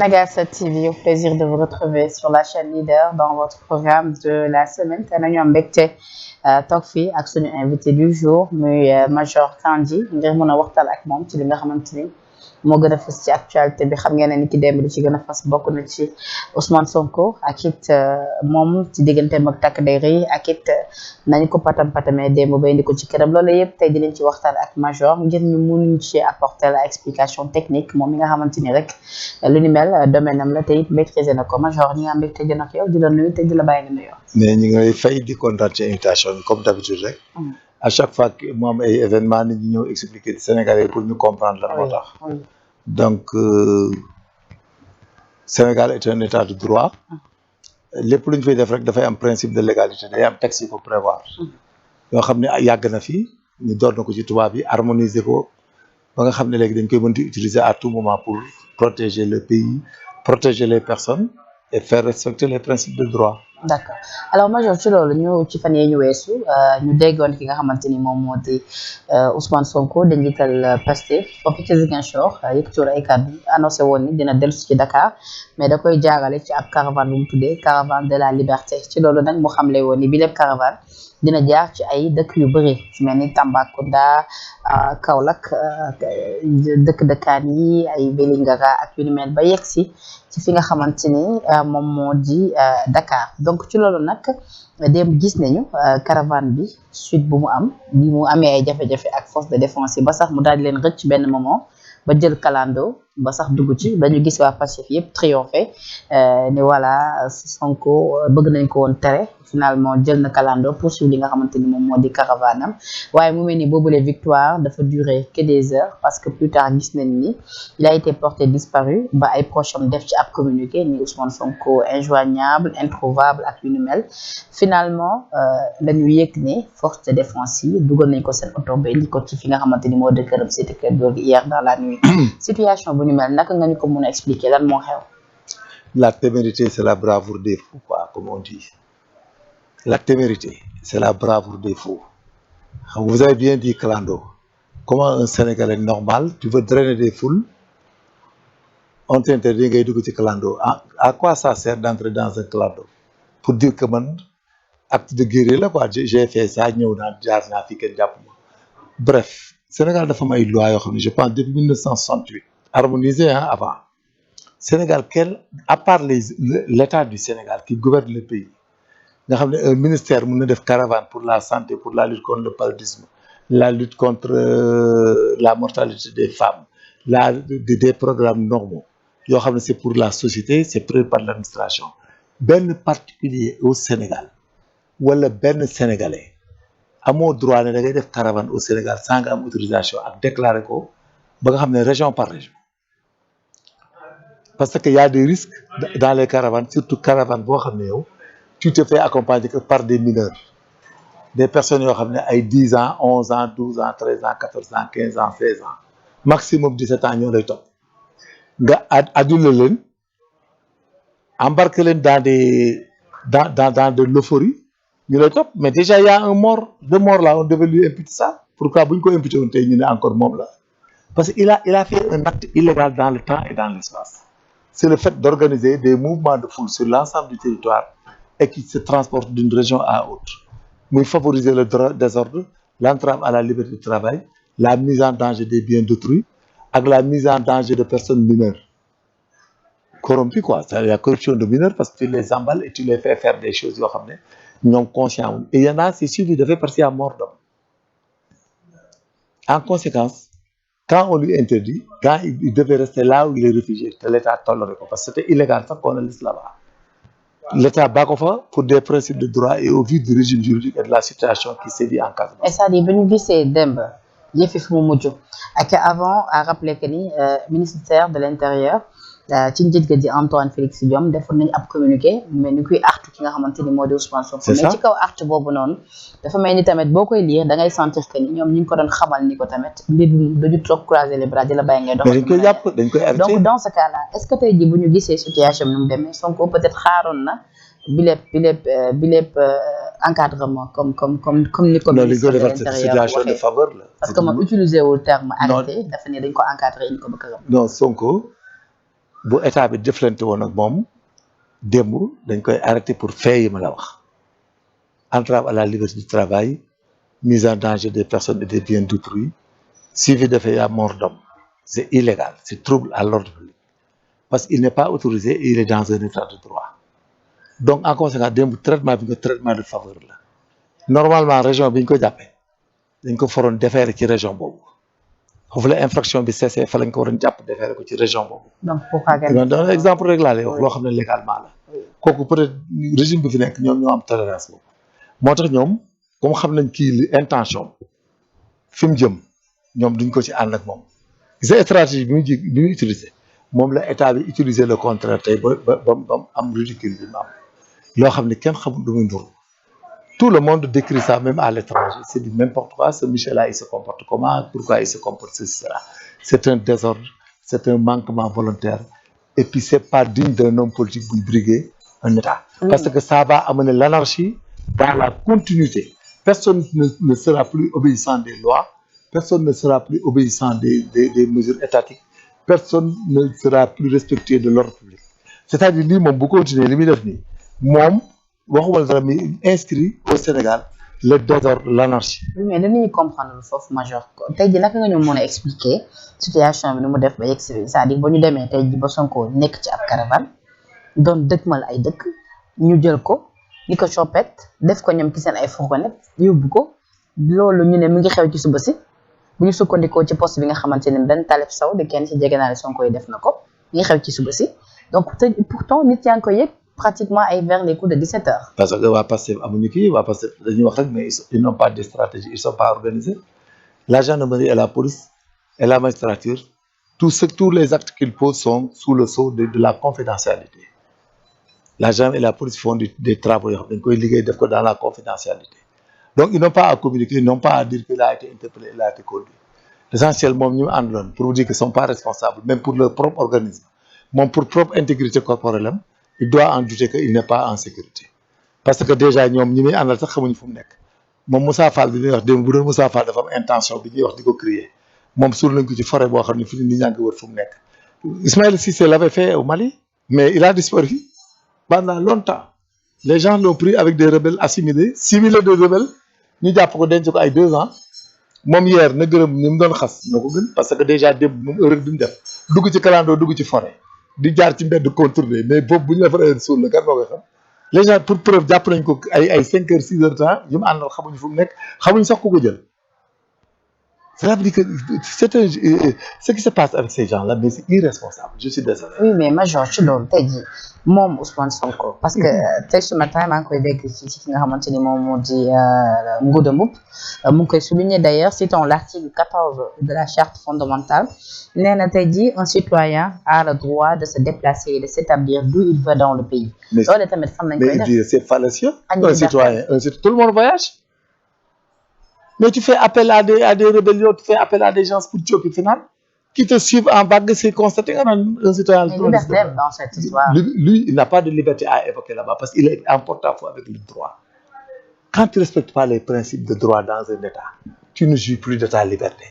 Sénégal 7 TV, au plaisir de vous retrouver sur la chaîne leader dans votre programme de la semaine te nañu am mbégte toog fii ak suñu invité du jour muy Major Kandji ngir mën a waxtaan ak moom ci li nga xamante ni moo gën a fës ci actualité bi xam ngeen ne ni ki démb li ci gën a fës bokk na ci Ousmane Sonko ak it moom ci digganteem ak takk der yi ak it nañu ko patamee démb ba indi ko ci këram loolu yëpp tey dinañ ci waxtaan ak Major ngir ñu mënuñ ci apporter la explication technique moom mi nga xamante ni rek lu ni mel domaine am la te it maîtriser na ko Major ñi nga am mbégte jën ak yow di la nuyu te di la bàyyi nga nuyoo. mais ñu ngi lay fay di kontaan ci invitation bi comme d'habitude rek. à chaque fois que mu am ay événements nit ñi ñëw expliquer Sénégalais pour ñu comprendre lan moo tax. donc Sénégal est un état de droit. lépp lu ñu fay def rek dafay am principe de légalité day am texte yi ko prévoir. yoo xam ne yàgg na fi ñu door na ko ci tubaab yi harmoniser ko ba nga xam ne léegi dañ koy mën di utiliser à tout moment pour protéger le pays protéger les personnes et faire respecter les principes de droit. D'accord alors Major ci loolu ñu ci fan yii ñu weesu ñu déggoon ki nga xamante ni moom moo di Ousmane Sonko di njiital Pastef foofu ci Ziguinchor yëkkati ay kàddu annoncé woon ni dina dellu ci Dakar mais da koy jaarale ci ab caravane bu mu tuddee caravane de la liberté ci loolu nag mu xamle woon ni bi lépp caravane dina jaar ci ay dëkk yu bëri ci mel ni Tambacounda Kaolack dëkkaan yi ay Vélingara ak yu ni mel ba yegg si ci fi nga xamante ni moom moo di Dakar donc ci loolu nag dem gis nañu caravane bi suite bu mu am bi mu amee ay jafe-jafe ak force de défense yi ba sax mu daal di leen rëcc benn moment ba jël kalando ba sax dugg ci dañu gis waa Pastef yëpp triomphé ni voilà Sonko bëgg nañ ko woon tere finalement jël na kalando poursuivre li nga xamante ni moom moo di caravane am waaye mu mel ni boobule victoire dafa durer que des heures parce que plus tard gis nañ ni il a été porté disparu ba ay proches am def ci ab communiqué ni Ousmane Sonko injoignable introuvable ak yu ni mel finalement dañu yëg ne force de défense yi dugal nañ ko seen oto ba indi ko ci fi nga xamante ni moo di këram cité Keur Gorgui hier dans la nuit situation bu ni mel naka nga ñu ko mën a expliquer lan moo xew. La témérité c'est la bravoure des fous quoi comme on dit. La témérité, c'est la bravoure des fous. Vous avez bien dit clando. Comment un Sénégalais normal, tu veux drainer des foules, on t'interdit ngay dugg ci clando. À quoi ça sert d'entrer dans un clando? Pour dire que man acte de guerrier la quoi, j'ai fait ça ñëw naa jaar naa fi kenn jàpp ma. Bref, Sénégal dafa am ay lois yoo xam ne je pense depuis 1968 harmonisé avant. Sénégal à part l'État du Sénégal qui gouverne le pays. nga xam ne un ministère mën na def caravane pour la santé pour la lutte contre le paludisme la lutte contre la mortalité des femmes des programmes normaux yoo xam ne c'est pour la société c'est prévu par l'administration benn particulier au Sénégal wala benn sénégalais amoo droit ne da ngay def caravane au Sénégal sans nga am autorisation ak déclarer ko ba nga xam ne région par région parce que y a des risques dans les caravanes surtout caravane boo xam ne yow tu te fais accompagner que par des mineurs des personnes yoo xam ne ay 10 ans 11 ans 12 ans 13 ans 14 ans 15 ans 16 ans maximum 17 ans ñoo lay topp nga aduler leen embarquer leen dans de l'euphorie ñu lay topp mais déjà il y a un mort deux morts là on devait lui imputer ça pourquoi bu ñu ko imputer woon tey ñu ne encore moom la parce que il a fait un acte illégal dans le temps et dans l'espace c'est le fait d'organiser des mouvements de foule sur l'ensemble du territoire et qui se transporte d'une région à autre muy favoriser le désordre l'entrave à la liberté de travail la mise en danger des biens d'autrui ak la mise en danger de personnes mineures corrompues quoi c'est la corruption de mineurs parce que tu les emballes et tu les fais faire des choses yoo xam ne ñoom conscient et il y en a c'est suivi de fait parce qu'il y a mort d'homme en conséquence quand on lui interdit quand il devait rester là où il est réfugié te l'État toléré ko parce que c'était illégal sax qu'on le laisse là-bas l'État baa ko fa pour des principes de droit et au vu du régime juridique et de la situation qui sévit en Casamance. et c'est-à-dire bi ñu gisee démb yëf yi fi mu mujj ak avant à rappeler que ni ministère de l'intérieur ci njiit ga di Antoine Félix Diome defoon nañu ab communiqué mais ni kuy artu ki nga xamante ni moo di Ousmane Sonko. c'est ça mais ci kaw artu boobu noonu dafa mel ni tamit boo koy lire da ngay sentir que ni ñoom ñu ngi ko doon xamal ni ko tamit mbir mi dañu toog croiser les bras di la bàyyi ngay dox. mais dañ koy jàpp dañ koy arrêté donc dans ce cas là est-ce que tey jii bu ñu gisee situation bi nu mu demee Sonko peut-être xaaroon na bi lépp encadrement comme ni ko ministre de l'intérieur situation de faveur la parce que man utiliser wul terme arrêté dafa ne dañ ko encadré ñu ko ba këram. non Sonko bu état bi jëflante woon ak moom démb dañ koy arrêté pour fait yi ma la wax entrave à la liberté du travail mise en danger des personnes et des biens d'autrui suivi de faits à mort d'homme c'est illégal c'est trouble à l'ordre public parce qu'il n'est pas autorisé et il est dans un état de droit donc en conséquence démb traitement bi nga traitement de faveur la normalement région bi ñu ko jàppee dañ ko foroon déférer ci région boobu foofu la infraction bi cessé fa lañ ko waroon jàpp déférer ko ci région boobu. donc pourquoi donc exemple rek laa lay wax loo xam ne légalement la kooku peut-être régime bi fi nekk ñoom ñoo am tolérance boobu moo tax ñoom comme xam nañ kii li intention fi mu jëm ñoom duñ ko ci ànd ak moom gis nga stratégie bi muy utiliser moom la état bi utiliser le contraire tey ba mu am ridicule bi mu am loo xam ne kenn xamul du muy ndur tout le monde décrit ça même à l'étranger c'est du n'importe quoi ce Michel-là il se comporte comment pourquoi il se comporte ceci cela c'est un désordre c'est un manquement volontaire et puis c'est pas digne d'un homme politique buy briguer un état parce que ça va amener l'anarchie dans la continuité personne ne sera plus obéissant des lois personne ne sera plus obéissant des mesures étatiques personne ne sera plus respectueux de l'ordre public c'est-à-dire lii moom bu continuer li muy def nii moom waxuma dara mi inscrit au Sénégal le désordre l'anarchie. oui mais dañuy comprendre foofu major tey jii naka nga ñu mën a expliquer situation bi nu mu def ba yegg si c'est-à-dire ba ñu demee tey jii ba Sonko nekk ci ab caravane doon dëkkmal ay dëkk ñu jël ko ni ko coppet def ko ñoom ci seen ay fourgonnette yóbbu ko loolu ñu ne mi ngi xew ci suba si bu ñu sukkandikoo ci poste bi nga xamante ne benn Talib Sow de kenn ci jegenaale Sonko yi def na ko mi ngi xew ci suba si donc pourtant nit yaa ngi koy yëg pratiquement ay vers les coups de 17 heures. parce que waa Pastef amuñu kii waa Pastef dañuy wax rek mais ils n'ont pas de stratégie ils sont pas organisés la gendarmerie et la police et la magistrature tous les actes qu'ils posent sont sous le sceau de la confidentialité la gendarmerie et la police font des travaux yoo xam dañ koy liggéey def ko dans la confidentialité donc ils n'ont pas à communiquer ils n'ont pas à dire qu'il a été interpellé il a été conduit l'essentiel moom ñu àndaloon pour vous dire qu'ils sont pas responsables même pour leur propre organisme moom pour propre intégrité corporelle am il doit en douter qu'il n'est pas en sécurité parce que déjà ñoom ñi muy àndal sax xamuñu fu mu nekk moom Moussa Fall bi ñuy wax démb bu doon Moussa Fall dafa am intention bi ñuy wax di ko crier moom suul nañ ko ci forêt boo xam ne fi ni ñaa ngi wër fu mu nekk Ismaël Cissé l'avait fait au Mali mais il a disparu pendant longtemps les gens l'ont pris avec des rebelles assimilés similés de rebelles ñu jàpp ko denc ko ay 2 ans moom yeer na gërëm ni mu doon xas ñoo ko gën parce que déjà démb moom erreur bi mu def dugg ci kalandoo dugg ci forêt di jaar ci mbedd contourné mais boobu bu ñu la fa suul la kan moo koy xam les gens pour preuve jàpp nañ ko ay 5 heures 6 heures temps yu mu àndal xamuñu fu mu nekk xamuñu sax ku ko jël cela veut dire que c'est un ce qui se passe avec ces gens là mais c'est irresponsable je suis désolé. oui mais major ci loolu tey jii moom Ousmane Sonko parce que tey ce matin maa ngi koy dégg ci ki nga xamante ni moom moo di Ngouda Mboup mu ngi koy souligner d'ailleurs citant l'article 14 de la charte fondamentale nee na tey jii un citoyen a le droit de se déplacer et de s'établir d'où il veut dans le pays. loolu tamit xam nañ koy def mais c'est fallacieux. un citoyen tout le monde voyage. mais tu fais appel à des rébellions tu fais appel à des gens pour tuer au final qui te suivent en vague c'est constaté nga naan un citoyen. mais liberté dans cette histoire. lui il n'a pas de liberté à évoquer là-bas parce qu'il est en porte-à-faux avec le droit quand tu respectes pas les principes de droit dans un État tu ne jouis plus de ta liberté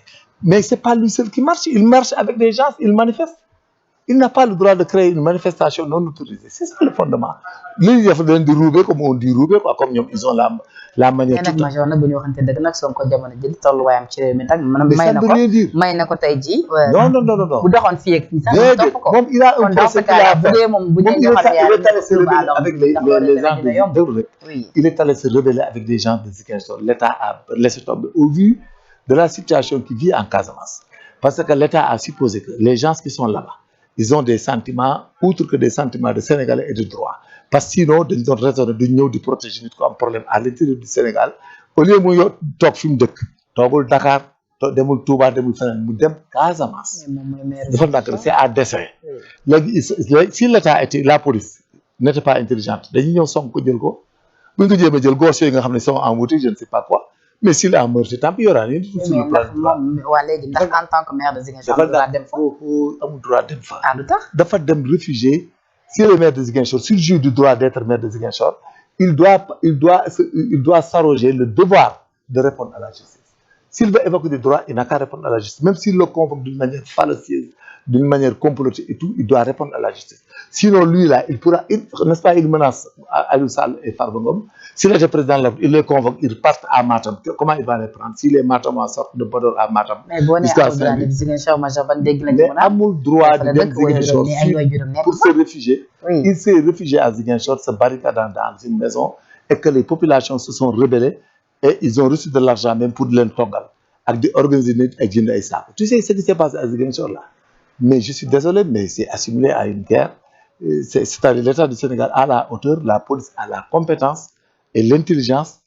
mais c'est pas lui seul qui marche il marche avec des gens il manifeste il n'a pas le droit de créer une manifestation non autorisée c'est ça le fondement li def leen di roubé comme on dit roubé quoi comme ñoom ils ont la manière. tout major nag bu ñu waxante dëgg nag Sonko jamono ji tolluwaayam ci réew mi nag may na ko tey jii. non bu doxoon fii ak fii sax topp ko moom il a un procès qu'il a fait bu dee il est allé se rebeller avec des gens de Ziguinchor l'État a laissé tomber au vu de la situation qui vit en Casamance parce que l'État a supposé que les gens qui sont là-bas ils ont des sentiments outre que des sentiments de Sénégalais et de droit parce que sinon dañ doon raisonner du ñëw di protéger nit ko am problème à l'intérieur du Sénégal au lieu mu toog fi mu dëkk toogul Dakar demul Touba demul feneen mu dem Casamance dafa ndànk c'est à dessein léegi si l'État était la police n'était pas intelligente dañuy ñëw song ko jël ko bu ñu ko jéem a jël gos yooyu nga xam ne sont en motif je ne sais pas quoi mais s'il a meurtri tant pis y aura rien du tout sur le plan du droit. waa léegi ndax en tant que maire de Ziguinchor dafa dem fa amul droit dem fa. ah lu tax dafa dem réfugié si le maire de Ziguinchor s'il jouit du droit d'être maire de Ziguinchor il doit s'arroger le devoir de répondre à la justice s'il veut évoquer des droits il n'a qu'à répondre à la justice même s'il le convoque d'une manière fallacieuse d'une manière complotée et tout, il doit répondre à la justice. Sinon, lui, là, n'est-ce pas, il menace Aliou Sall et Farba Ngom. S'il était président, il les convoque, ils partent à Matam. Comment il va les prendre? Si les Matamois sortent de Podor à Matam, mais boo nee jusqu'à amul droit dem Saint-Louis. Ziguinchor Major ban dégg nañ Mais mu naan amul droit dafa de la dem dëkk way Ziguinchor juróom ni ay way juróom nekk pour se réfugier. oui Il s'est réfugié à Ziguinchor, se barricadant dans une maison et que les populations se sont rebellées et ils ont reçu de l'argent même pour leen toggal ak di organiser nit ay jënd ay saako. Tu sais ce qui s'est passé à Ziguinchor là? Mais je suis désolé, mais c'est assimilé à une guerre. C'est-à-dire l'État du Sénégal a la hauteur, la police a la compétence et l'intelligence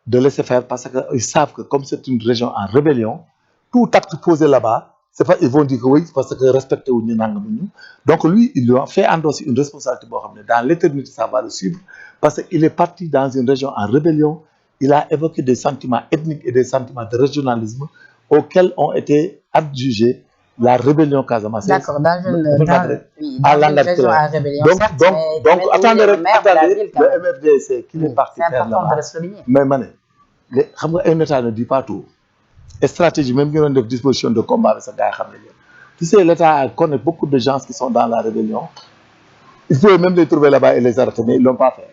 de laisser faire parce qu'ils savent que comme c'est une région en rébellion, tout acte posé là-bas, c'est pas, ils vont dire que oui, parce que respecter ou donc lui, il lui a fait endosser une responsabilité. Dans l'éternité, ça va le suivre parce qu'il est parti dans une région en rébellion. Il a évoqué des sentiments ethniques et des sentiments de régionalisme auxquels ont été adjugés la rébellion casamançaise. d'accord dans une région en rébellion donc attendez, le MFDC qui est parti faire là-bas. Mais mané, xam nga un État ne dit pas tout. Et stratégie, même qui ont des dispositions de combat, ça gars. Tu sais, l'État connaît beaucoup de gens qui sont dans la rébellion. Il faut même les trouver là-bas et les arrêter, mais ils ne l'ont pas fait.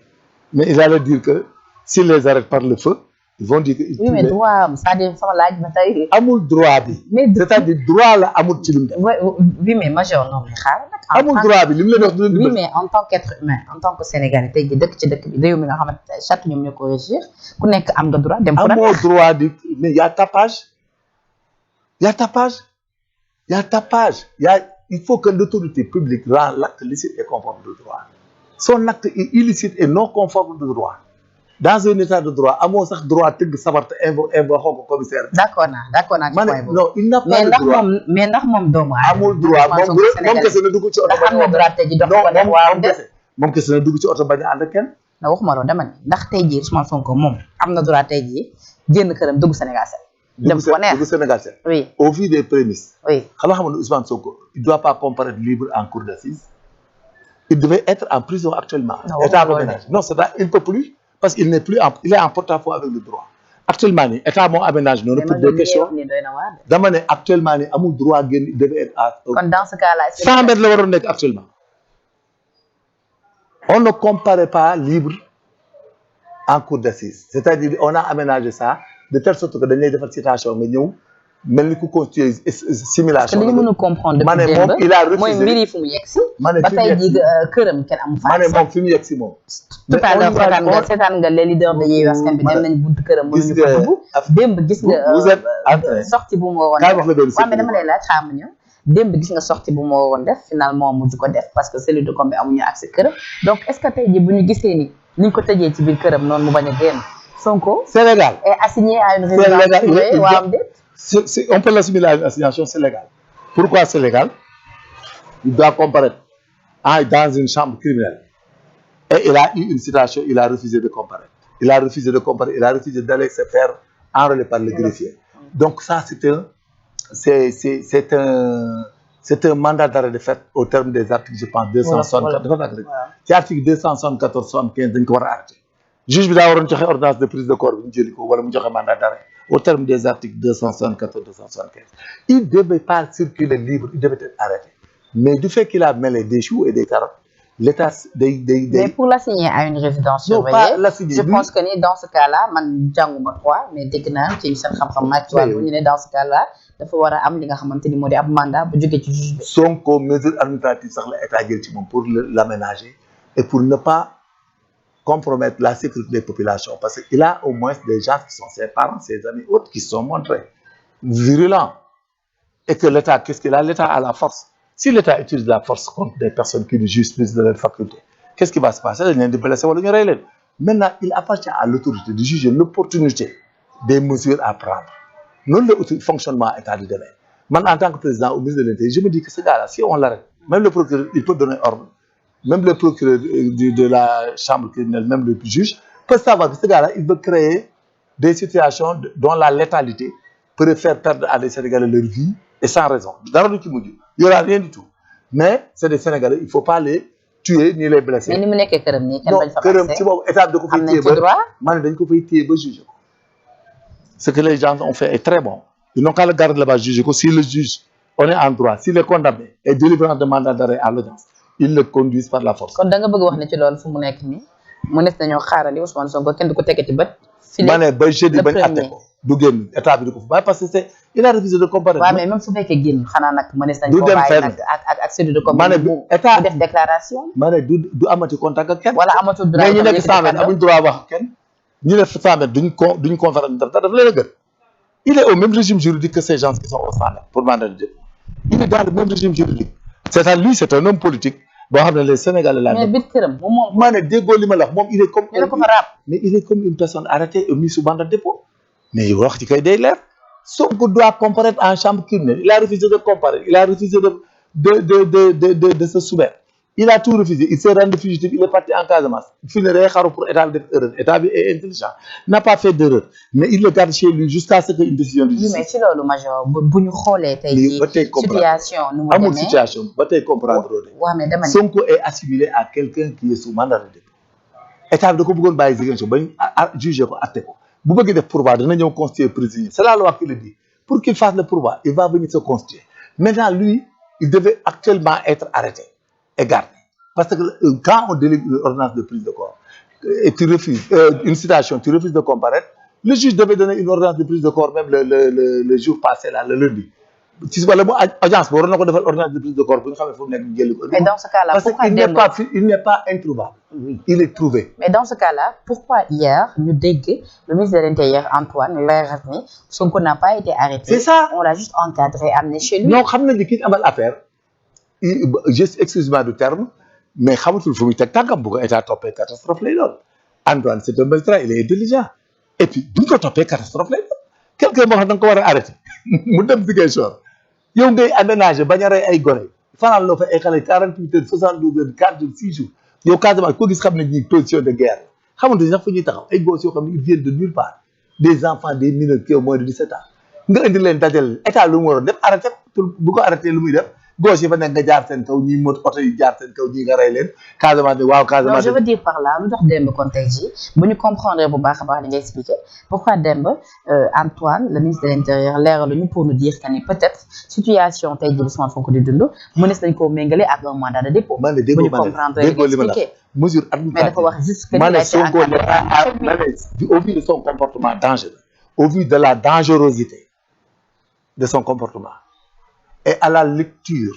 Mais ils allaient dire que s'ils les arrêtent par le feu, ils vont dire que. Oui, mais droit, ça défend l'âge bataille. Amul droit bi. C'est-à-dire droit là, amul ci lim def. Oui, mais Major, non, mais xaar. Amul droit bi lim la def. Oui, mais en tant qu'être humain, en tant que Sénégalais, tey jii dëkk ci dëkk bi réew mi nga xamante chaque ñoom ñoo ko régir ku nekk am nga droit dem. Amoo droit di mais y a tapage. Il y a tapage. Il faut que l'autorité publique rend l'acte licite et conforme de droit. Son acte est illicite et non conforme de droit. Dans un état de droit, amoo sax droit tëgg sabar te invoqué ko commissaire. D'accord naa ci point boobu. Non, il n'a pas de droit. mais ndax moom doomu amul droit moom kese na dugg ci oto ndax am na droit tey jii dox ko def waaw moom kese na dugg ci oto bañ a ànd ak kenn. na waxuma loolu dama ne ndax tey jii Ousmane Sonko moom am na droit tey jii génn këram dugg Sénégal set. dem fu ko neex dugg Sénégal set. Oui. Au vu des prémices. Oui. xam nga Ousmane Sonko il doit pas comparaître libre en cour d'assises. Il devait être en prison actuellement. Non, c'est pas, il ne peut plus parce qu'il n'est plus il est en porte-à-faux avec le droit. Actuellement ni état moo aménage noonu pour des questions dama ne actuellement ni amul droit génn il devait être à. Kon dans ce cas-là 100 mètres la waroon nekk actuellement. On ne comparait pas libre en cour d'assises. C'est-à-dire on a aménagé ça de telle sorte que dañ lay defal citation nga ñëw mel ni ku constituer simulation. parce que li ñu mën a comprendre depuis démb il a refusé mooy mbir yi fu mu yegg si. ba tey jii këram kenn amu fa. ma ne moom fi mu yegg si moom. tout à l'heure seetaan nga les leaders de Yewwi Askan Wi dem nañ buntu këram mënuñu fa dugg. démb gis nga sortie bu mu waroon def. waaw mais dama lay laaj xam nga démb gis nga sortie bu mu waroon def finalement mujj ko def parce que cellule de combat amuñu accès këram donc est-ce que tey jii bu ñu gisee ni niñ ko tëjee ci biir këram noonu mu bañ a génn Sonko. Sénégal est assigné à une résidence privée waaw on peut l'assimiler à une assignation, c'est légal. Pourquoi c'est légal? Il doit comparaître dans une chambre criminelle. Et il a eu une citation, il a refusé de comparaître. Il a refusé d'aller se faire enrôler par le greffier. Donc ça, c'est un mandat d'arrêt de fait au terme des articles, je pense, 264. C'est article 274, 75, dañ ko war a arrêter. Juge bi daa waroon joxe ordonnance de prise de corps bi ñu jëli ko wala mu joxe mandat d'arrêt. Au terme des articles 274, 275. Il ne devait pas circuler libre, il devait être arrêté. Mais du fait qu'il a mêlé des choux et des carottes, l'État... Mais pour l'assigner à une résidence surveillée, je pense que dans ce cas-là, man jànguma droit, mais dégg naa ci seen xam-xam màcc wàllu ñu ne dans ce cas-là, dafa war a am li nga xamante ni moo di ab mandat bu jógee ci juge bi. Sonko mesure administrative sax la État jël ci moom pour l'aménager et pour ne pas compromettre la sécurité des populations parce qu'il a au moins des gens qui sont ses parents, ses amis, autres qui se sont montrés virulents et que l'État, qu'est-ce qu'il a? L'État a la force. Si l'État utilise la force contre des personnes qui ne jugent plus de leur faculté, qu'est-ce qui va se passer? Maintenant, il appartient à l'autorité de juger l'opportunité des mesures à prendre. Non le fonctionnement État du domaine. Moi, en tant que président ou ministre de l'Intérieur, je me dis que ce gars-là, si on l'arrête, même le procureur, il peut donner ordre. Même le procureur de la chambre criminelle, même le juge, peut savoir que ce gars-là, il veut créer des situations dont la létalité peut faire perdre à des Sénégalais leur vie et sans raison. Dans le il n'y aura rien du tout. Mais c'est des Sénégalais, il ne faut pas les tuer ni les blesser. Mais ni mu këram nii kenn bañ fa passé. Non, étape de ko fay téye ba juger ko. Ce que les gens ont fait est très bon. Ils n'ont qu'à le garder là-bas, juger ko. Si le juge on est en droit s'il est condamné et délivrance de mandat d'arrêt à l'audience ils le conduisent par la force. kon da nga bëgg wax ne ci loolu fu mu nekk nii mu nekk nañoo xaarali Ousmane Sonko kenn du ko tegati bët. ma ne ba jeudi bañ atte ko du génn état bi di ko fa bàyyi parce que c'est il a refusé de comparaître. waaw mais même su fekkee génn xanaa nag mënees nañ du ko dem bàyyi fenn. nag ak cellule de ma ne comparaison état bu def déclaration. ma ne du amati contact ak kenn. wala amatul droit mais ñu nekk 100 mètres amuñ droit wax ak kenn ñu nekk 100 mètres duñ conférence daf leen a gën. Il est au même régime juridique que ces gens qui sont au standard pour mandat de dépôt. Il est dans le même régime juridique. C'est-à-dire lui c'est un homme politique boo xam ne les Sénégalais la. mais biir këram moom. maa ne déggoo li ma la wax moom il est comme. ñu ne ko fa raab. mais il est comme une personne arrêtée et mise sous mandat de dépôt. mais wax ci kay day leer. Sonko doit comparaître en chambre criminelle il a refusé de comparaître il a refusé de se soumettre. Il a tout refusé il s'est rendu fugitif il est parti en Casamance fi ne day xaru pour état bi def erreur état bi est intelligent n'a pas fait d'erreur mais il le garde chez lui jusqu'à ce que une décision de justice. mais ci loolu major bu ñu xoolee tey jii situation nu mu demee amul situation ba tey comprendre de. waaw mais dama ne Sonko est assimilé à quelqu'un qui est sous mandat de dépôt état bi da ko bëggoon bàyyi Ziguinchor bañ jugé ko atte ko bu bëgg def pourvoi dana ñëw constituer prisonnier c'est la loi qui le dit pour qu'il fasse le pourvoi il va venir se constituer maintenant lui il devait actuellement être arrêté et gardé parce que quand on délivre une ordonnance de prise de corps et tu refuses une citation tu refuses de comparaître le juge devait donner une ordonnance de prise de corps même le jour passé là le lundi ci wala bu audience bi waroon na ko defal ordonnance de prise de corps bu nga xam ne fu mu nekk jëli ko. mais dans ce cas là parce pourquoi qu'il n'est pas introuvable. Oui. Il est trouvé. mais dans ce cas là pourquoi hier ñu dégg le ministre de l'Intérieur Antoine leeral ni Sonko n'a pas été arrêté. C'est ça. On l'a juste encadré amené chez lui. non xam nañu ki ñu amal affaire juste excuse-moi du terme mais xamatul fu muy teg tànkam bu ko état toppee catastrophe lay doon Antoine c'est un magistrat il est intelligent et puis bu ñu ko toppee catastrophe lay doon quelqu'un boo xam da nga ko war a arrêté mu dem Ziguinchor yow ngay aménager bañ a rey ay gone fanaan loo fa ay xale 48 heures 72 heures 4 jours 6 jours yow Casamance ko gis xam ne ñi position de guerre xamante ni sax fu ñuy taxaw ay gosses yoo xam ne ils viennent de nulle part des enfants des mineurs qui ont moins de 17 ans nga indi leen dajal état lu mu waroon def arrêté pour bu ko arrêté lu muy def gosses yi fa nekk nga jaar seen kaw ñi mot oto yi jaar seen kaw ñi nga rey leen Casamance waaw Casamance. non je veux dire par là lu tax démb kon tey jii bu ñu comprendre bu baax a baax li nga expliqué pourquoi démb Antoine le ministre de l'Intérieur leeraluñu pour nous dire que ni peut-être situation tey jii Ousmane Sonko di dund mënees nañ koo méngale ak un mandat de dépôt. man de déggoo ma ne déggoo li ma la mesure administrative mais dafa wax juste que ma ne Sonko au vu de son comportement dangereux au vu de la dangerosité de son comportement et à la lecture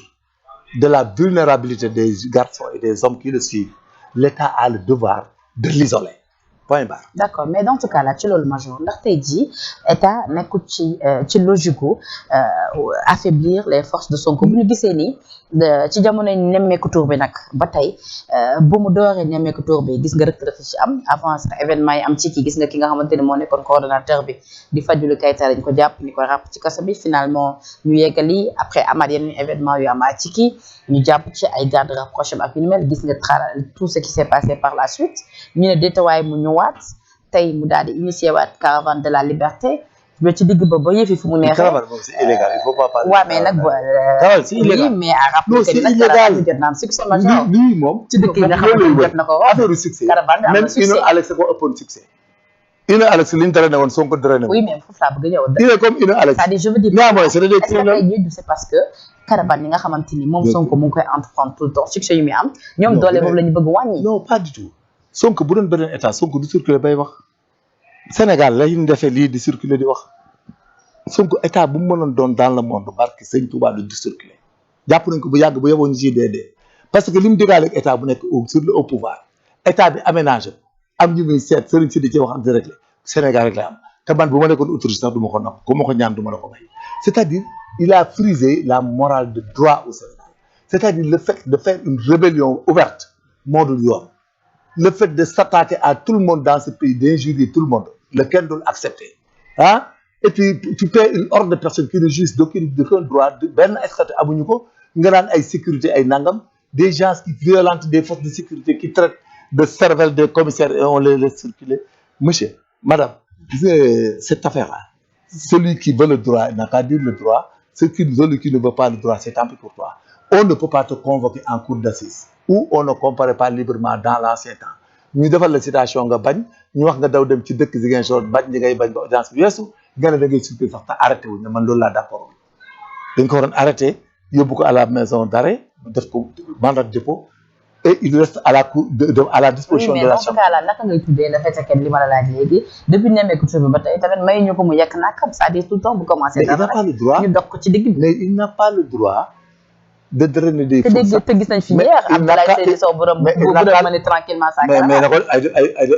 de la vulnérabilité des garçons et des hommes qui le suivent l'État a le devoir de l'isoler point barre. D'accord mais dans ce cas là ci loolu major ndax tey jii état nekkul ci logique gu affaiblir les forces de Sonko bu ñu gisee ni ci jamono nemmeeku tour bi nag ba tey bu mu dooree nemmeeku tour bi gis nga rëkk-rëkk ci am avant sax événement yi am ci kii gis nga ki nga xamante ne moo nekkoon coordonnateur bi di Fadilou Keita dañ ko jàpp ni ko ràpp ci kaso bi finalement ñu yeggali après amaat yeneen événement yu amaat ci kii ñu jàpp ci ay garde rapproché ak yu ni mel gis nga tout ce qui s'est passé par la suite ñu ne déetawaay mu ñëwaat tey mu daal di initier waat caravane de la liberté ba ci digg ba yëfi fu mu neexee. caravane moom c'est illégal il faut pas parler. waaw mais nag caravane c'est illégal oui mais à rappeler que nag caravane jot na am succès majeur. lii moom ci dëkk yi nga xam ne jot na ko wax affaire succès caravane am na succès même Ino Alex ko ëppoon succès. Ino Alex li ñu tere ne woon Sonko tere ne woon. oui mais foofu laa bëgg a ñëw. il est comme Ino Alex. c'est-à-dire je veux dire est-ce que tey jii c'est parce que caravane yi nga xamante ni moom Sonko mu ngi koy entreprendre tout le temps succès yu muy am ñoom doole boobu la ñu bëgg wàññi. non pas du tout Sonko bu doon beneen état Sonko du circuler bay wax Sénégal la ñu defee lii di circuler di wax Sonko état bu mu mënoon doon dans le monde barke Sëñ Touba du circuler jàpp nañ ko bu yàgg bu yeboo ñu ciy dee parce que li mu digaale ak état bu nekk sur le haut pouvoir état bi aménagé am ñu muy seet sëriñ si di ci wax ak di réglé Sénégal rek la am te man bu ma nekkoon autorité sax du ma ko nangu ku ma ko ñaan du ma la ko may c'est-à-dire il a frisé la morale de droit au Sénégal c'est-à-dire le fait de faire une rébellion ouverte moo dul yoon le fait de s'attaquer à tout le monde dans ce pays d'injurier tout le monde lequel doon accepter ah et puis tu fais une horde de personnes qui ne jouissent d'aucun droit benn statut amuñu ko nga naan ay sécurité ay nangam des gens qui violentent des forces de sécurité qui traitent de cervelle des commissaires et on les laisse circuler monsieur madame cette affaire-là celui qui veut le droit n'a qu'à dire le droit celui qui ne veut pas le droit c'est tant pis pour toi on ne peut pas te convoquer en cour d'assises ou on ne comparait pas librement dans l'ancien temps ñu defal la citation nga bañ ñu wax nga daw dem ci dëkk Ziguinchor bañ ñi ngay bañ ba audience bi weesu nga ne da ngay circuler sax te arrêté wuñ ne man loolu laa d'accord dañ ko waroon arrêté yóbbu ko à la maison d'arrêt def ko mandat de dépôt et il reste à la à la disposition oui, de la mais dans ce cas-là naka ngay tuddee le fait que li ma la laaj léegi depuis nemmeeku tur bi ba tey tamit may ñu ko mu yekk nakam c'est-à-dire tout le temps bu commencé mais il n'a pas le droit ñu dox ko ci digg bi mais il n'a pas le droit de drainer des te dégg te gis nañ fi hier Abdoulaye Seydou Sow borom ma ne tranquillement sa mais na ko ay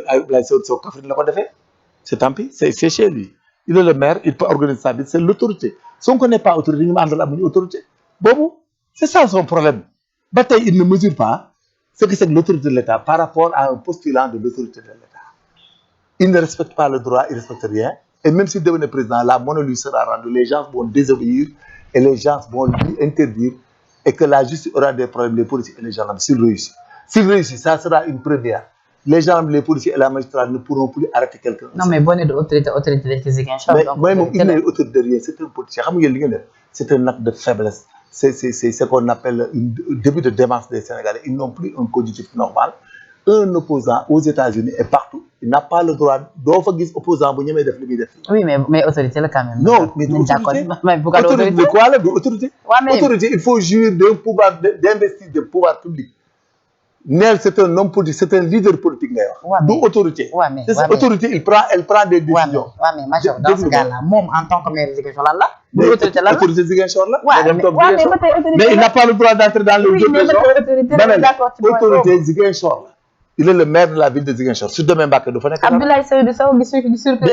Abdoulaye Seydou Sow Kaffrine la ko defee c'est tant pis c'est chez lui il est le maire il peut organiser sa vie c'est l'autorité Sonko n'est pas autorité ñu ma àndal amuñu autorité boobu c'est ça son problème ba tey il ne mesure pas ce que c'est que l'autorité de l'État par rapport à un postulant de l'autorité de l'État. Il ne respecte pas le droit, il ne respecte rien. Et même s'il devenait président, la monnaie lui sera rendue. Les gens vont désobéir et les gens vont lui interdire et que la justice aura des problèmes, les policiers et les gendarmes, s'il réussit. S'il réussit, ça sera une première. Les gendarmes, les policiers et la magistrate ne pourront plus arrêter quelqu'un. Non, mais bonne autorité de Ziguinchor. Mais il n'est autorité de rien, c'est un politicien. C'est un acte de faiblesse. C'est ce qu'on appelle un début de démence des Sénégalais. Ils n'ont plus un cognitif normal. Un opposant aux États-Unis et partout, il n'a pas le droit d'offrir opposant. Oui, mais autorité là quand même. Non, mais autorité. Autorité de quoi là? Autorité. Autorité, il faut jouir d'un pouvoir d'investir des pouvoirs publics. Nel, c'est un homme politique, c'est un leader politique. D'où autorité. Autorité, elle prend des décisions. Oui, mais Major, dans ce cas-là, moi, en tant que maire de Ziguinchor, là, l'autorité là. L'autorité de Ziguinchor là. Mais il n'a pas le droit d'entrer dans le jeu. Autorité Ziguinchor là. Il est le maire de la ville de Ziguinchor. Sur demain, Abdoulaye Seydou Sow,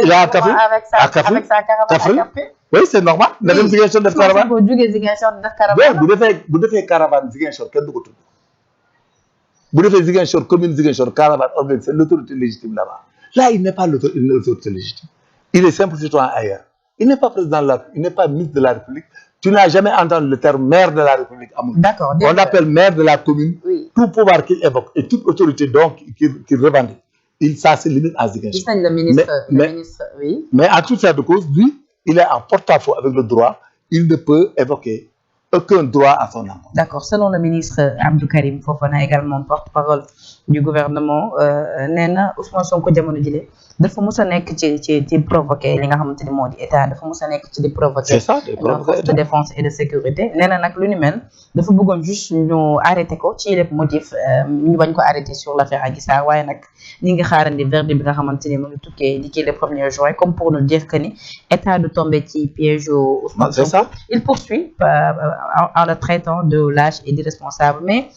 il a avec sa caravane. Oui, c'est normal. La même Ziguinchor de caravane. Vous devez caravane Ziguinchor, quel d'autre? Vous devez Ziguinchor, commune Ziguinchor, caravane organisée, l'autorité légitime là-bas. Là, il n'est pas l'autorité légitime. Il est simple citoyen ailleurs. Il n'est pas président de la République, il n'est pas ministre de la République. Tu n'as jamais entendu le terme maire de la République. D'accord. On appelle maire de la commune tout pouvoir qu'il évoque et toute autorité donc qu'il revendique. Ça se limite à Ziguinchor. Le ministre, oui. Mais en toute de cause, lui, il est en porte-à-faux avec le droit. Il ne peut évoquer aucun droit à son âme. D'accord. Selon le ministre Abdou Karim Fofana, également porte-parole du gouvernement, Nena Ousmane Sonko jamono jilé dafa mos a nekk ci provoquer li nga xamante ni moo di état dafa mos a nekk ci di provoquer force de défense et de sécurité nee na nag lu ni mel dafa bëggoon juste ñu arrêté ko ci lépp motif ñu bañ ko arrêté sur l'affaire Adji Sarr waaye nag ñi ngi xaarandi verdict bi nga xamante ni mu ngi tukkee di ci le 1er juin comme pour nous dire que ni état du tombé ci piège Ousmane Sonko il poursuit en le traitant de lâche et d'irresponsable mais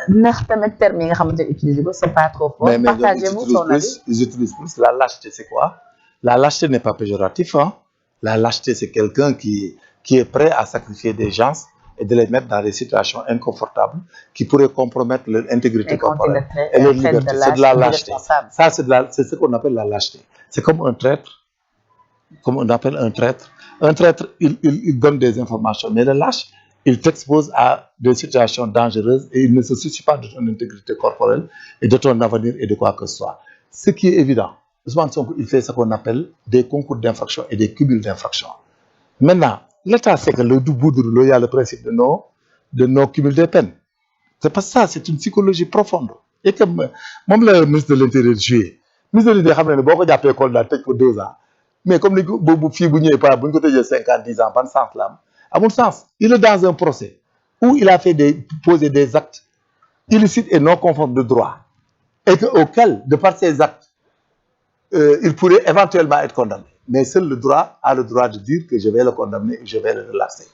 ndax tamit terme yi nga xamante ne utiliser ko c'est pas trop fort. Partagez-vous son avis. Ils utilisent plus la lâcheté, c'est quoi? La lâcheté n'est pas péjoratif, hein? La lâcheté, c'est quelqu'un qui est prêt à sacrifier des gens et de les mettre dans des situations inconfortables qui pourraient compromettre leur intégrité corporelle et leur liberté. C'est de la lâcheté. Ça, c'est ce qu'on appelle la lâcheté. C'est comme un traître, comme on appelle un traître. Un traître, il donne des informations, mais le lâche, il t'expose à des situations dangereuses et il ne se soucie pas de ton intégrité corporelle et de ton avenir et de quoi que ce soit. Ce qui est évident, Ousmane Sonko, il fait ce qu'on appelle des concours d'infraction et des cumuls d'infraction. Maintenant, l'État sait que le bout de l'eau, il y a le principe de non cumul des peines. C'est pas ça, c'est une psychologie profonde. Et que même le ministre de l'Intérieur joué, le ministre de l'Intérieur, il a appelé l'école de la tête pour 2 ans. Mais comme les filles, il n'y a pas 5 ans, 10 ans, pas de sens là. À mon sens, il est dans un procès où il a fait poser des actes illicites et non conformes de droit. Et auquel, de par ces actes, il pourrait éventuellement être condamné. Mais seul le droit a le droit de dire que je vais le condamner et je vais le relaxer.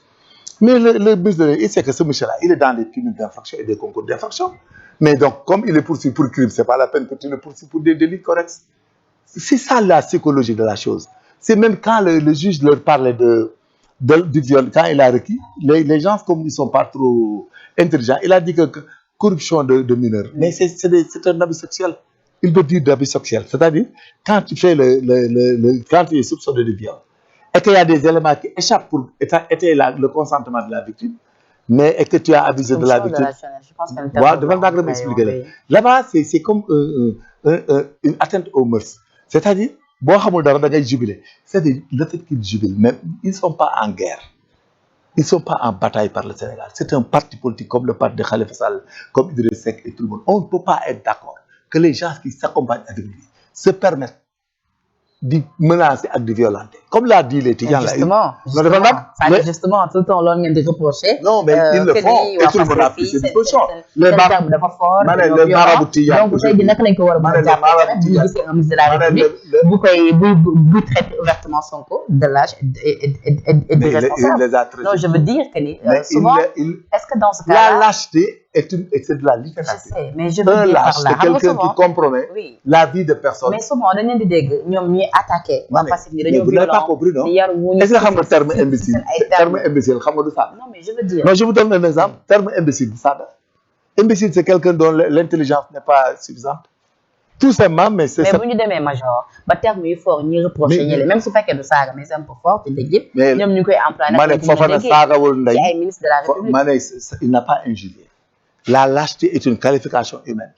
Mais le business, il sait que ce monsieur-là, il est dans des cumuls d'infraction et des concours d'infraction. Mais donc, comme il est poursuivi pour crime, ce n'est pas la peine que tu le poursuives pour des délits corrects. C'est ça la psychologie de la chose. C'est même quand le juge leur parlait du viol, quand il a requis, les gens, comme ils ne sont pas trop intelligents, il a dit que corruption de mineurs. Mais c'est un abus sexuel. Il veut dire d'abus sexuel. C'est-à-dire, quand tu fais quand tu es soupçonné de viol, et qu'il y a des éléments qui échappent pour étayer le consentement de la victime, mais et que tu as abusé de la victime. Là-bas, c'est comme une atteinte aux mœurs. C'est-à-dire, c'est-à-dire le fait qu'ils jubilent, mais ils ne sont pas en guerre. Ils ne sont pas en bataille par le Sénégal. C'est un parti politique comme le parti de Khalifa Sall, comme Idriss Seck et tout le monde. On ne peut pas être d'accord que les gens qui s'accompagnent avec lui se permettent di menacer ak di violenter comme l'a dit les Tidiane là. Justement, justement, tout le temps loolu ngeen di reprocher. Non, mais ils le font et tout le monde a pris ses dispositions. Les termes dafa fort. Le marabout Tidiane. Donc tey jii naka lañ ko war a mën a jàppee bu ñu gisee un ministre de la République bu koy bu traite ouvertement Sonko de lâche et de responsable. Non, je veux dire que ni souvent est-ce que dans ce cas-là la lâcheté c'est de la littérature. Je sais, mais je veux dire par là c'est quelqu'un qui compromet la vie de personne. Mais souvent dañ leen di dégg ñoom ñuy attaqué. waa Pastef ni dañoo violent. Pas compris, non? Est-ce que xam nga terme imbécile terme imbécile xam nga du ça? Non, mais je veux dire. Non, je vous donne un exemple. Terme imbécile du ça. Imbécile c'est quelqu'un dont l'intelligence n'est pas suffisante. Tout simplement, mais c'est mais bu ñu demee major ba terme yu fort ñuy reproché ñële même su fekkee du saaga mais c'est un peu fort te dëgg mais ñoom ñu koy employé ma ne Fofana saagawul ndey ay ministre de la République. ma ne il n'a pas injurié. La lâcheté est une qualification humaine.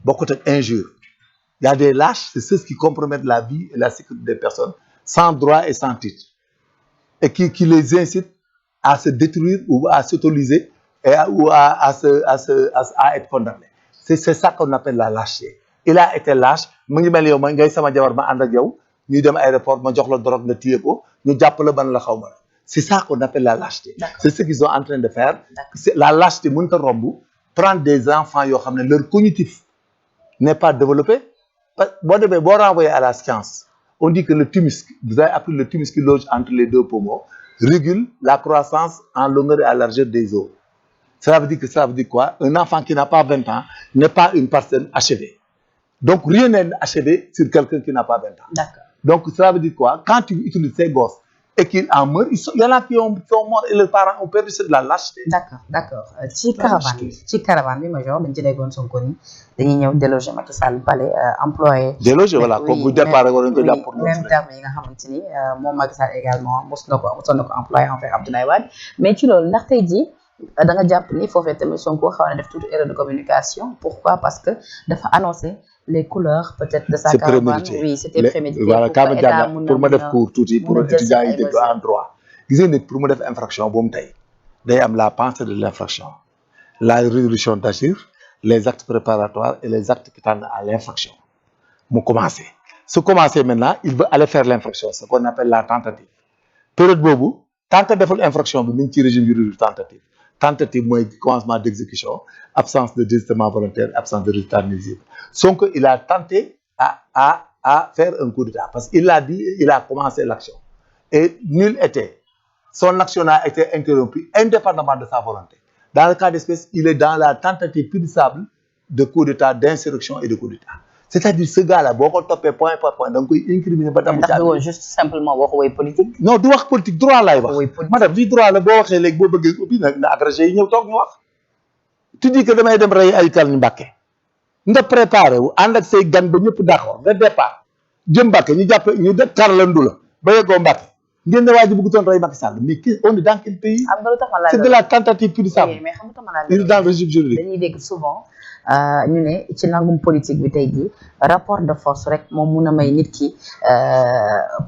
Bokkut ak injure. Il y a des lâches, c'est ceux qui compromettent la vie et la sécurité des personnes sans droit et sans titre et qui les incitent à se détruire ou à s'autoriser ou à être condamné. C'est ça qu'on appelle la lâcheté. Il a été lâche mu ngi mel yow ma ngay sama jabar ma ànd ak yow ñuy dem aéroport ma jox la drogue nga téye ko ñu jàpp la ban la xaw ma la c'est ça qu'on appelle la lâcheté. C'est ce qu'ils sont en train de faire. C'est la lâcheté mënut a romb prendre des enfants yoo xam ne leur cognitif n'est pas développé boo demee boo renvoyé à la science on dit que le thymus vous avez appris le thymus qui loge entre les deux poumons régule la croissance en longueur et à largeur des os. Ça veut dire quoi? Un enfant qui n'a pas 20 ans n'est pas une personne achevée. Donc rien n'est achevé sur quelqu'un qui n'a pas 20 ans. D'accord. Donc ça veut dire quoi? Quand tu utilises ces gosses et qu'ils en meurent, il y en a qui sont morts et leurs parents ont perdu, c'est de la lâcheté. D'accord. ci caravane bi major dañ ci déggoon Sonko ni dañuy ñëw déloger Macky Sall palais employé. Déloger voilà comme bu départ rek war nañu ko jàpp pour même terme yi nga xamante ni moom Macky Sall également mosoon na ko employé envers Abdoulaye Wade mais ci loolu ndax tey jii da nga jàpp ni foofee tamit Sonko xaw na def toute erreur de communication pourquoi parce que dafa annoncé les couleurs peut-être de sa caravane. Oui, c'était prémédité. Voilà pour ma def cours tuuti pour étudiants yi dégg en droit gis nga nit pour mu def infraction bu mu tey day am la pensée de l'infraction la résolution d'agir les actes préparatoires et les actes qui tendent à l'infraction mu commencé maintenant il veut aller faire l'infraction ce qu'on appelle la tentative période boobu tant que deful infraction bi mi ngi ci régime juridique tentative mooy commencement d'exécution absence de désistement volontaire absence de résultat nuisible Sonko il a tenté à faire un coup d'état parce qu'il a dit il a commencé l'action et nul était son action a été interrompue indépendamment de sa volonté dans le cas d'espèce il est dans la tentative punissable de coup d'état d'insurrection et de coup d'état c'est-à-dire ce gars-là boo ko toppee point par point da nga koy incriminer ba damu ndax juste simplement wax way politique non du wax politique droit laay wax madame di droit la boo waxee léegi boo bëggee ubbi nag na agrégé yi ñëw toog ñu wax tu dis que damay dem rey ay kal ñu Mbàkke nga préparé wu ànd ak say gan ba ñëpp d'accord nga départ jëm Mbàkke ñu jàpp ñu def karlandu la ba yeggoo Mbàkke ngeen ne waa ji bëgg toon rey Macky Sall mais on est dans quel pays c'est de la tentative punissable mais xam nga il est dans le régime juridique dañuy dégg souvent ñu ne ci nangum politique bi tey jii rapport de force rek moom mun a may nit ki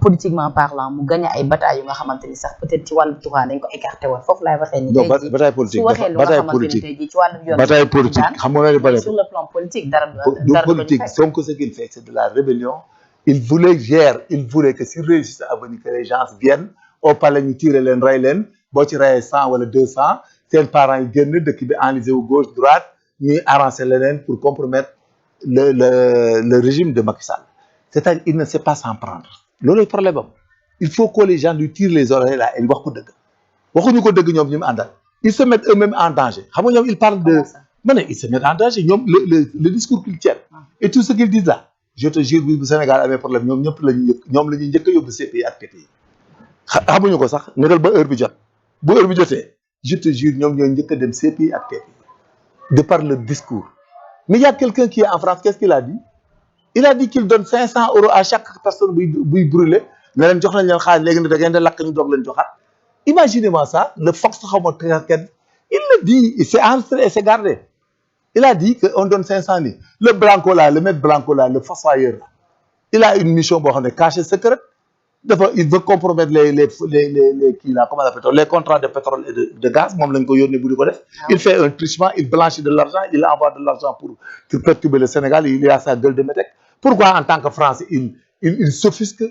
politiquement parlant mu gagné ay batailles yu nga xamante ni sax peut-être ci wàllu droit dañ ko écarté woon foofu laay waxee ni tey jii bataille politique su waxee lu nga xamante ni tey jii ci wàllu yoon bataille politique xam nga ne sur le plan politique dara du politique Sonko ce qu'il fait c'est de la rébellion il voulait que s'il réussisse à venir que les gens viennent au palais ñu tirer leen rey leen boo ci reyee 100 wala 200 seen parents yi génn dëkk bi enlisé wu gauche droite ñuy arranger leneen pour compromettre le régime de Macky Sall c'est-à-dire il ne sait pas s'en prendre loolu problème am il faut que les gens lui tirent les oreilles là et wax ko dëgg waxuñu ko dëgg ñoom ñu mu àndal ils se mettent eux-mêmes en danger xam nga ñoom ils parlent de ils se mettent en danger ñoom le discours qu'ils tiennent et tout ce qu'ils disent là je te jure bi bu Sénégal amee problème ñoom ñëpp la ñuy njëkk a yóbbu CPI ak TPI xamuñu ko sax nekkal ba heure bi jot bu heure bi jotee je te jure ñoom ñooy njëkk a dem CPI ak TPI de par le discours mais il y a quelqu'un qui est en France qu'est-ce qu'il a dit il a dit qu'il donne 500 € à chaque personne buy brûler ne leen jox nañ leen xaalis léegi ne da ngeen di lakk ñu doog leen joxaat imaginez-moi ça le Fox xaw ma kenn il le dit c'est enregistré et c'est gardé il a dit que on donne 500 000 le Blanco là le maître Blanco là le fossoyeur là il a une mission boo xam ne cachée secrète il veut compromettre les kii là comment on appelle les contrats de pétrole et de gaz moom lañ ko yónnee bu di ko def il fait un truchement il blanchit de l'argent il envoie de l'argent pour perturber le Sénégal il a sa gueule de métèque pourquoi en tant que Français il s'offusque,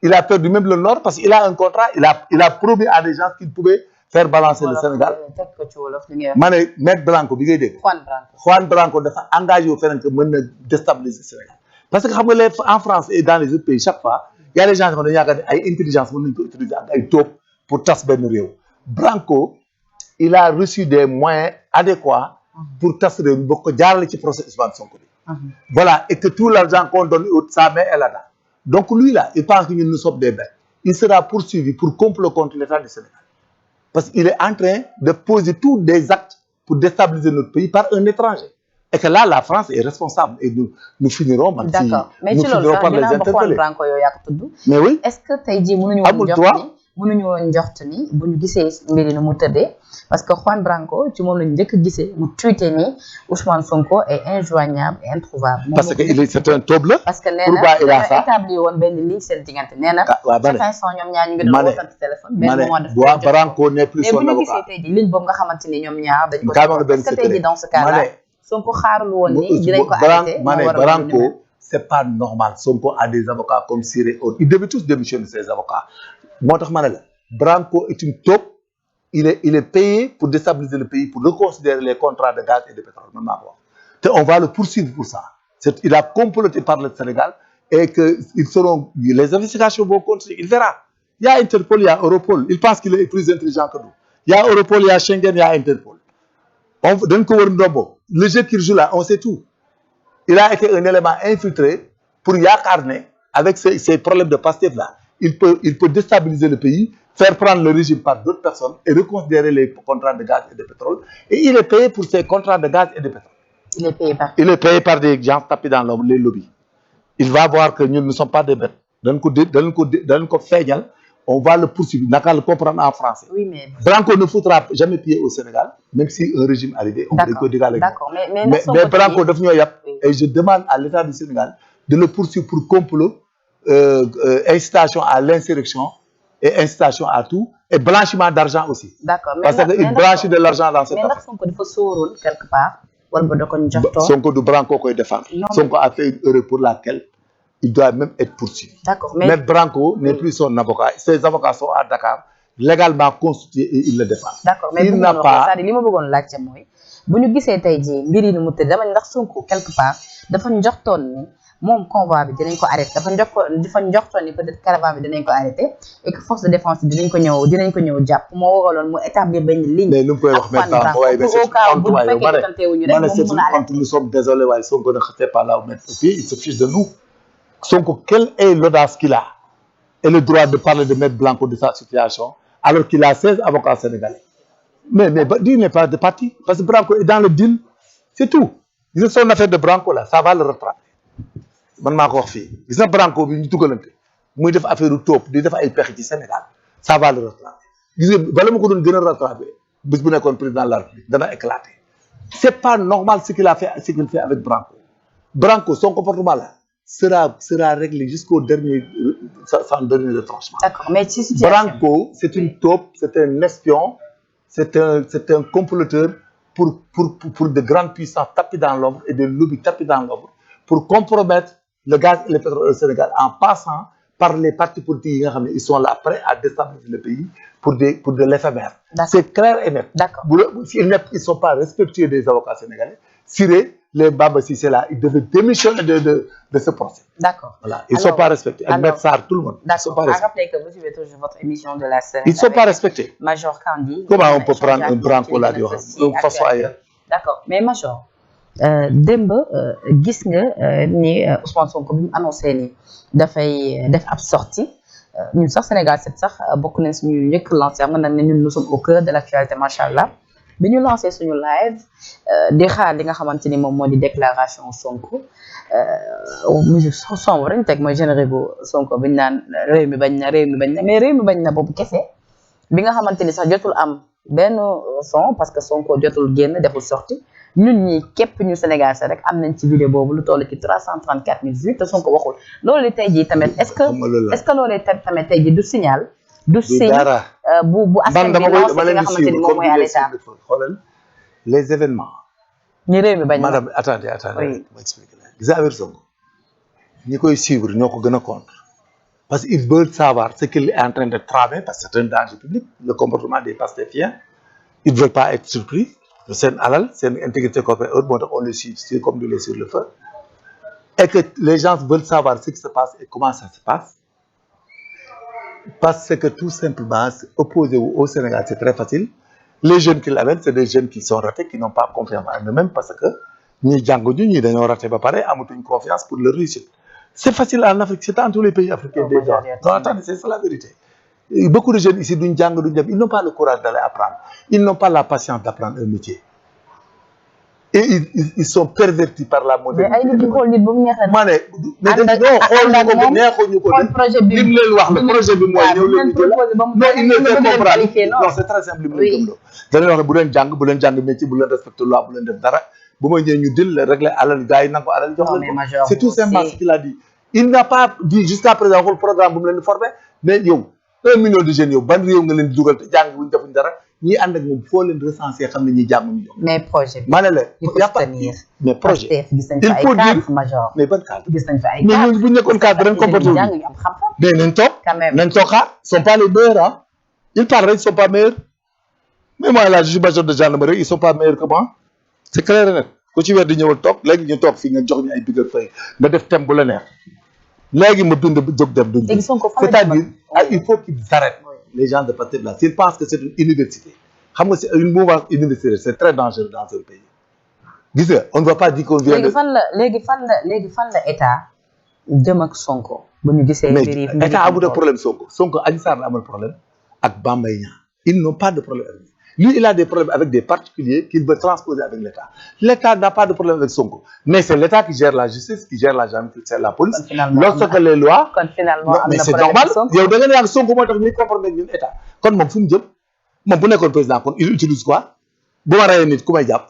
il a perdu même le nord parce qu'il a un contrat, il a promis à des gens qu'il pouvait faire balancer le Sénégal. ma ne Maître Branco bi ngay dégg. Juan Branco dafa engagé wu feneen que mën na déstabiliser Sénégal parce que xam nga les en France et dans les autres pays chaque fois y a des gens qui dañu yaakaar ne ay intelligence mën nañu ko utiliser ak ay tóob pour tas benn réew. Branco il a reçu des moyens adéquats pour tas réew mi boo ko jaarale ci procès Ousmane Sonko bi. Voilà et que tout l'argent qu'on donne sa main est là-dedans. Donc lui là il pense que ñun nous sommes des bêtes. Il sera poursuivi pour complot contre l'État du Sénégal. Parce qu'il est en train de poser tous des actes pour déstabiliser notre pays par un étranger. Et que là, la France est responsable. Et nous finirons, même si nous finirons par les interpeller. Mais oui. Est-ce que tey jii mënuñu woon njort ni bu ñu gisee mbiri nu mu tëddee parce que Juan Branco ci moom lañu njëkk gisee mu tweeté ni Ousmane Sonko est injoignable et introuvable. Parce que c'est un tauble. Parce que nee na dañoo établi woon benn ligne seen diggante nee na. chaque instant ñoom ñaar ñu ngi doon wootante téléphone. benn moment de Branco n'est plus son avocat. mais bu ñu gisee tey jii ligne boobu nga xamante ni ñoom ñaar dañ ko. est-ce que tey jii dans ce cas-là Sonko xaarul woon ni dinañ ko arrêté. Branco c'est pas normal. Sonko a des avocats comme Siré Aude. Ils devaient tous démissionner ses avocats. moo tax ma ne la Branco est une taupe il est payé pour déstabiliser le pays pour reconsidérer les contrats de gaz et de pétrole man maa ko wax te on va le poursuivre pour ça il a comploté par le Sénégal et que ils seront les investigations vont continuer il verra il y a Interpol il y a Europol il pense qu'il est plus intelligent que nous il y a Europol il y a Schengen il y a Interpol dañ ko wër ndombo le jeu qu'il joue là on sait tout il a été un élément infiltré pour yaakaar ne avec ces problèmes de Pastef là il peut déstabiliser le pays, faire prendre le régime par d'autres personnes et reconsidérer les contrats de gaz et de pétrole. Et il est payé pour ces contrats de gaz et de pétrole. Il est payé par des gens tapis dans les lobbies. Il va voir que nous ne sommes pas des bêtes. On va le poursuivre. On va le comprendre en français. Oui, mais... Branco ne foutra jamais pied au Sénégal, même si un régime arrivait. D'accord. Mais Branco et je demande à l'État du Sénégal de le poursuivre pour complot. Incitation à l'insurrection et incitation à tout et blanchiment d'argent aussi. D'accord parce qu'il blanchit de l'argent dans cette affaire. Mais ndax Sonko dafa sóoroon quelque part wala ba da ko njortoon. Sonko du Branco koy défendre. Sonko a fait une erreur pour laquelle il doit même être poursuivi. D'accord mais Branco n'est plus son avocat. Ses avocats sont à Dakar légalement constitués et il le défend. D'accord mais il n'a pas c'est-à-dire li ma bëggoon laajte mooy bu ñu gisee tey jii mbir yi nu mu tëdd dama ndax Sonko quelque part dafa njortoon ni. moom convoi bi dinañ ko arrêté dafa njortoon ni peut-être caravane bi dinañ ko arrêté et que force de défense bi dinañ ko ñëw jàpp moo waraloon mu établir benn ligne. mais lu mu koy wax maintenant waaye mais c'est une honte nous sommes désolés waaye Sonko ne sait pas là où mettre le pied il se fiche de nous Sonko quelle est l'audace qu'il a et le droit de parler de Maître Branco de sa situation alors qu'il a 16 avocats sénégalais mais il n'est pas de parti parce que Branco est dans le deal c'est tout gis son affaire de Branco là ça va le rattraper. Man maa ko wax fii gis na Branco bi ñu dugalante muy def affaire u tóob di def ay pexe ci Sénégal ça va le rattraper gis nga bala ma ko doon gën a rattraper bis bu nekkoon président de la République dana éclater c'est pas normal ce qu'il fait avec Branco son comportement là sera réglé jusqu'au dernier son dernier retranchement. D'accord mais ci situation Branco c'est une taupe c'est un espion c'est un comploteur pour de grandes puissances tapis dans l'ombre et des lobbies tapis dans l'ombre pour compromettre le gaz et le pétrole au Sénégal en passant par les partis politiques yi nga xam ne ils sont là prêts à déstabiliser le pays pour de l'éphémère. C'est clair et net. D'accord. Ils sont pas respectueux des avocats sénégalais. Siré les Bamba Cissé là ils devaient démissionner de ce procès. D'accord. Voilà ils sont pas respectés. ak Maître Sarr tout le monde. D'accord. À rappeler que vous suivez toujours votre émission de la semaine. Ils sont pas respectés. Major Kandi. Comment on peut prendre un Branco là di wax façon ailleurs. D'accord mais Major. démb gis nga ni Ousmane Sonko bi mu annoncé ni dafay def ab sortie ñun sax Sénégal set sax bokk nañ suñu njëkk lancé am nga ne ñun nous sommes au cœur de l'actualité macha allah bi ñu lancé suñu live di xaar li nga xamante ni moom moo di déclaration Sonko musique sombre dañ teg mooy générique bu Sonko bi ñu naan réew mi bañ na mais réew mi bañ na boobu kese bi nga xamante ni sax jotul am benn son parce que Sonko jotul génn deful sortie ñun ñi képp ñu Sénégal sax rek am nañ ci vidéo boobu lu toll ci 334 000 vues te Sonko waxul loolu tey jii tamit est-ce que loolu tamit tey jii du signal du signe bu askan bi lancé li nga xamante ni moom mooy à l'état xoolal les événements ñi réew mi bañ madame attendez ma expliquer la gis nga affaire Sonko ñi koy suivre ñoo ko gën a contre parce qu'ils veulent savoir ce qu'il est en train de tramer parce que c'est un danger public le comportement des pastéfiens ils ne veulent pas être surpris seen alal seen intégrité corporelle moo tax on les suit c'est comme du lait sur le feu et que les gens veulent savoir ce qui se passe et comment ça se passe parce que tout simplement opposé au Sénégal c'est très facile les jeunes qui l'amènent c'est des jeunes qui sont ratés qui n'ont pas confiance en eux-mêmes parce que ñii jànguñu ñii dañoo raté ba pare amatuñ confiance pour leur réussite c'est facile en Afrique c'est dans tous les pays africains déjà non attendez c'est ça la vérité beaucoup de jeunes ici duñ jàng duñ dem ils n'ont pas le courage d'aller apprendre ils n'ont pas la patience d'apprendre un métier et ils sont pervertis par la modernité. mais ay nit di xool nit ba mu neexee. ma ne mais dañoo xool ñu ko neexuñu ko de lim leen wax le projet bi mooy ñëw leen ñu jël non il ne fait comprendre non c'est très simple li mu leen gëm dañuy wax ne bu leen jàng métier bu leen respecter loi bu leen def dara bu may ñëw ñu dil régler alal gars yi nangu ko alal jox leen ko c'est tout simplement ce qu'il a dit il n'a pas dit jusqu'à présent waxul programme bu mu leen di former mais yow 1 million de jeunes yow ban réew nga leen di dugal te jàng buñ defuñ dara ñii ànd ak moom foo leen recenser xam ne ñi jànguñu jox mais projet bi ma ne la il faut tenir mais projet gis nañ fa ay cadre major mais ban cadre gis nañ fa ay mais ñooñu bu ñu nekkoon cadre dañ comporté wu jàng ñu am xam-xam mais nañ toog quand même nañ toog xaar sont pas les meilleurs ah ils parlent ils sont pas meilleurs mais moi là je suis major de gendarmerie ils sont pas meilleurs que moi c'est clair et net ku ci weer di ñëwal toog léegi ñu toog fii nga jox ñu ay biggal fay nga def thème bu la neex léegi ma bind jóg dem duñ c'est-à-dire il faut qu'ils arrêtent les gens de Pastef là s'ils pensent que c'est une université xam nga c'est une mouvance universitaire c'est très dangereux dans un pays gis nga on ne va pas dire qu'on vient léegi fan la état jëm ak Sonko bu ñu gisee mais état amul de problème Sonko Adji Sarr la amal problème ak Bamba Niang ils n'ont pas de problème avec lui il a des problèmes avec des particuliers qu'il veut transposer avec l'état n'a pas de problème avec Sonko mais c'est l'état qui gère la justice qui gère la gendarmerie c'est la police lorsque les lois mais c'est normal yow da nga ne ak Sonko moo tax ñuy comprendre ak ñun état kon moom fu mu jëm moom bu nekkoon président kon il utilise quoi bu ma rayee nit ku may jàpp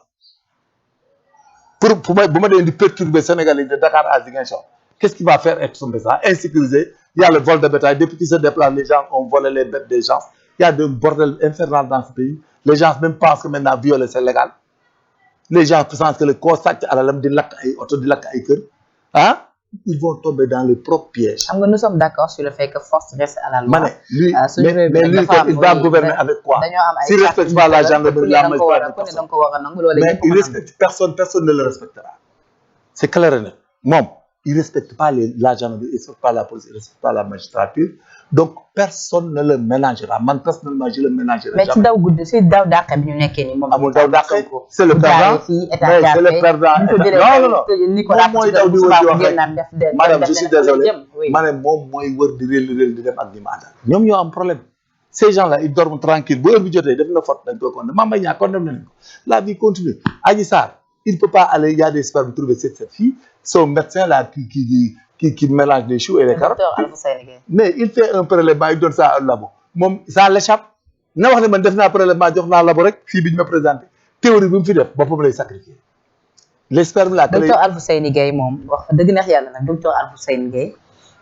pour bu ma dee di perturber Sénégalais de Dakar à Ziguinchor qu'est-ce qu'il va faire être son président insécurisé il y a le vol de bétail depuis qu'ils se déplacent les gens ont volé les bêtes des gens il y a des bordel infernal dans ce pays les gens même pensent que maintenant violer c'est légal les gens pensent que le koo sàcc alalam di lakk ay oto di lakk ay kër ah ils vont tomber dans le propre piège. xam nga nous sommes d'accord sur le fait que force reste à la loi. ma ne lui mais lui il va gouverner avec quoi. s'il respecte pas la gendarmerie la magistrature mais il respecte personne ne le respectera. c'est clair et net moom il respecte pas la gendarmerie il respecte pas la police il respecte pas la magistrature donc personne ne le mélangera man personnellement je le mélangerai jamais. mais ci daw guddi ci daw dàqe bi ñu nekkee nii moom. amul daw dàqe c'est le perdant mais c'est le perdant non moom mooy daw di wër di wax rek madame je suis désolé ma ne moom mooy wër di réel di dem ak ñi ma àndal ñoom ñoo am problème ces gens là ils dorment tranquille bu heure bi jotee def na faute dañ koy condamné Mame Mbaye Niang condamné nañ ko la vie continue Adji Sarr il peut pas aller il y a des spermes trouver cette fille son médecin là qui mélange les choux et les carottes mais il fait un prélèvement il donne ça à un labo moom ça l'échappe na wax ne man def naa prélèvement jox naa labo rek fii bi ñu ma présenté théorie bi mu fi def boppam lay sacrifier les spermes là docteur Alfousseyni Gaye moom wax dëgg neex yàlla nag docteur Alfousseyni Gaye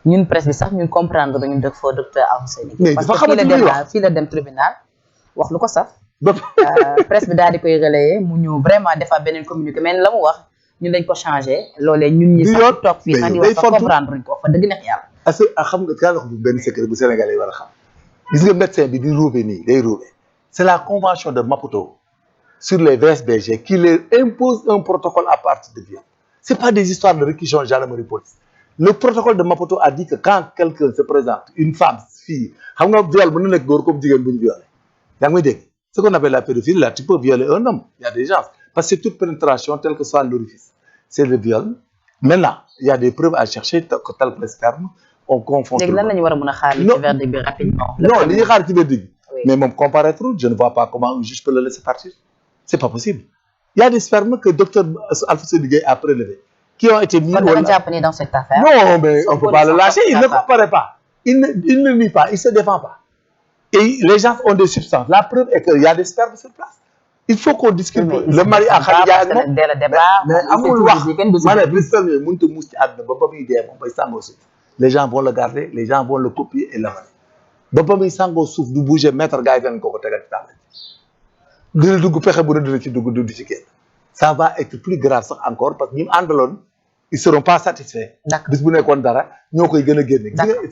ñun presse bi sax ñun comprendre dañu def foo docteur Alfousseyni Gaye parce que fii la dem tribunal wax lu ko saf presse bi daal di koy relayer mu ñëw vraiment defaat beneen communiqué mais la mu wax ñun dañ ko changé loolee ñun ñi sax toog fii sax di wax sax comprendre ñu ko fa dëgg neex yàlla parce que xam nga kaa wax bu benn secret bu Sénégalais yi war a xam gis nga médecin bi di ruube nii day ruube c'est la convention de Maputo sur les VSBG qui leur impose un protocole à partir de viol c'est pas des histoires de réquisition gendarmerie police le protocole de Maputo a dit que quand quelqu'un se présente une femme fille xam nga viol mën na nekk góor comme jigéen bu ñu violé yaa ngi may dégg ce qu'on appelle la pédophilie là tu peux violer un homme il y a des gens parce que toute pénétration telle que soit l'orifice c'est le viol maintenant il y a des preuves à chercher tel que les spermes on confond. léegi lan la ñu war a mën a xaar ci verdict bi rapidement. non li ñuy xaar ci verdict bi mais moom comparaître je ne vois pas comment un juge peut le laisser partir c'est pas possible il y a des spermes que docteur Alfousseyni Gaye a prélevés qui ont été mis kon dama jàpp ni dans cette affaire. non mais on peut pas le lâcher il ne comparaît pas il ne nie pas il se défend pas et les gens ont des substances la preuve est que il y a des spermes sur place il faut qu'on discute le mari à Khadija ak moom mais amul wax ma ne bi sperme yooyu mënut a muus ci àdduna ba muy dee moom bay sàngoo suuf les gens vont le garder les gens vont le copier et l'avaler ba muy sàngoo suuf du bouger mètre gars yi dañ ko tegal ci table dina dugg pexe bu ne dina ci dugg du ci génn ça va être plus grave sax encore parce que ñi mu àndaloon ils seront pas satisfaits. d'accord bis bu nekkoon dara ñoo koy gën a génne. D'accord.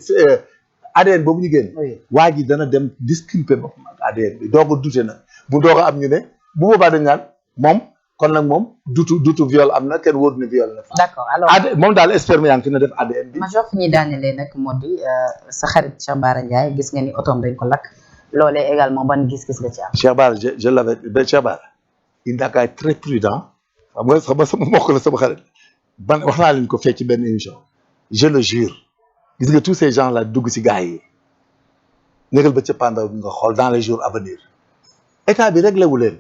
ADN boobu ñu génne. oui waa ji dana dem disculper boppam ak ADN bi doog a dute nag bu doog a am ñu ne bu boobaa dañ naan moom kon nag moom dutu viol am na kenn wóor ne viol na. d'accord alors moom daal sperme yaa ngi fi na def ADN bi. major fi ñuy daanelee nag moo di sa xarit Cheikh Bara Ndiaye gis nga ni otoom dañ ko lakk loolee également ban gis-gis nga ci am. Cheikh Bara je l'avais Cheikh Bara il n'a qu'à être très prudent xam nga sama mbokk la sama xarit ban wax naa leen ko fee ci benn émission je le jure gis nga tous ces gens là dugg si gars yi négal ba ca pandaw bi nga xool dans les jours à venir état bi réglé wu leen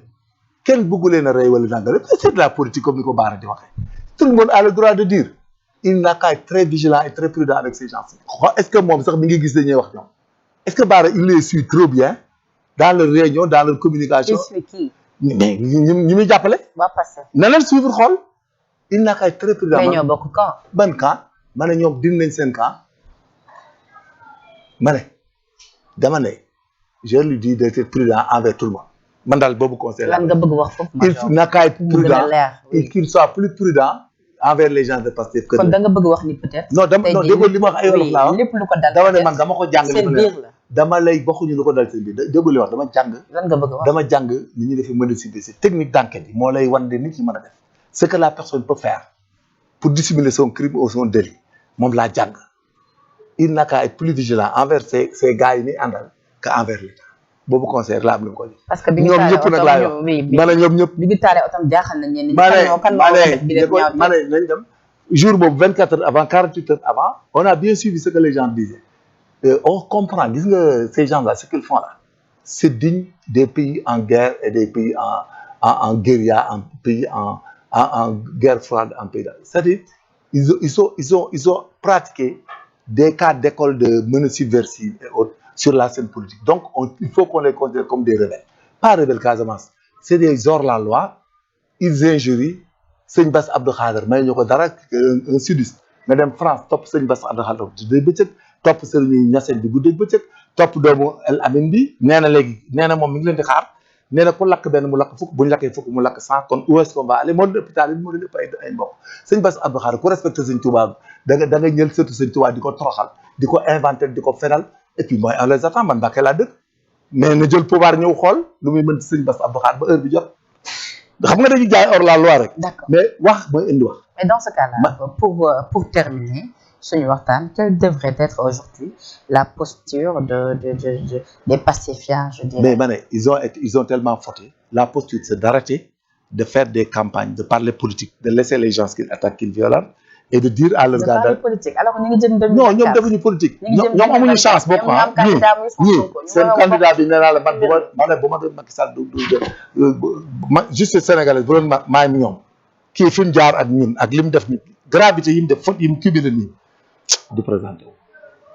kenn bëggu leen a rey wala nangam c'est de la politique comme ni ko Bara di waxee tout le monde a le droit de dire il n'a qu'à être très vigilant et très prudent avec ces gens est-ce que moom sax mi ngi gis dañuy wax ñoom est-ce que Bara il les suit trop bien dans leur réunion dans leur communication. il suit qui. mais ñu muy jàppale. waa passé. na leen suivre xool il n'a qu'à être très prudent. mais ñoo bokk camp. ban camp ma ne ñoom dindi nañ seen camp ma ne dama ne je lui dis d'être prudent envers tout le monde man daal boobu conseil la. lan nga bëgg wax foofu. il n'a qu'à être prudent et qu'il soit plus prudent envers les gens de Pastef. kon da nga bëgg wax ni peut-être. non déggoo li ma wax ay wolof laa wax lépp lu ko dal dama ne man dama ko jàng. seen biir la dama lay waxuñu lu ko dal seen biir déggoo li wax dama jàng. lan nga bëgg wax dama jàng ni ñuy defee médecine c'est technique d'enquête yi moo lay wan de nit ñi mën a def ce que la personne peut faire pour dissimuler son crime ou son délit moom laa jàng il n'a qu'à être plus vigilant envers ces gars yi ni àndal que envers l'État boobu conseil la am lu ko jox. parce que bi ñu ñoom ñëpp nag laa yor ma ne ñoom ñëpp. bi ñu taalee otom jaaxal nañ ñenn ñi. ma ne nañ dem jour boobu 24 heures avant 48 heures avant on a bien suivi ce que les gens disaient on comprend gis nga ces gens là ce qu'ils font là c'est digne des pays en guerre et des pays en guérilla en pays en guerre froide en pays c'est-à-dire ils ont pratiqué des cas d'école de menaces subversives et autres sur la scène politique donc il faut qu'on les considère comme des rebelles pas rebelles Casamance c'est des hors-la-loi ils injurient sëñ Bass Abdou Khadre may ñu ko dara un sudiste nga dem France topp sëñ Bass Abdou Khadre guddeeg bëccëg topp sëriñu Ñaseen bi guddeeg bëccëg topp doomu El Amin bi nee na léegi nee na moom mi ngi leen di xaar nee na ku lakk benn mu lakk fukk bu ñu lakkee fukk mu lakk 100 kon où est-ce qu'on va aller moo doon hôpital yi moo doon ëpp ay mbokk sëñ Bass Abdou Khadre ku respecté sëñ Touba da nga ñël surtout sëñ Touba di ko toroxal di ko inventé di ko fenal et puis mooy on les attend man Mbacké laa dëkk mais na jël pouvoir ñëw xool lu muy mën ci sëñ Bass Abdou Khadre ba heure bi jot xam nga dañuy jaay hors la loi rek. d'accord mais wax mooy indi wax. mais dans ce cas-là pour terminer suñu waxtaan quelle devrait être aujourd'hui la posture des pacifiens je dirais. mais ma ne ils ont tellement fauté la posture c'est d'arrêter de faire des campagnes de parler politique de laisser les gens qu'ils attaquent qu'ils violent et de dire à leur gars. de parler politique alors ñu ngi jëm non ñoom defuñu politique. ñoom amuñu chance bopp ah ñii seen candidat bi nee naa la man bu ma doon Macky Sall juste sénégalais bu doon maay ñoom kii fi mu jaar ak ñun ak li mu def ni gravité yi mu def faute yi mu cumulé nii du présenté wu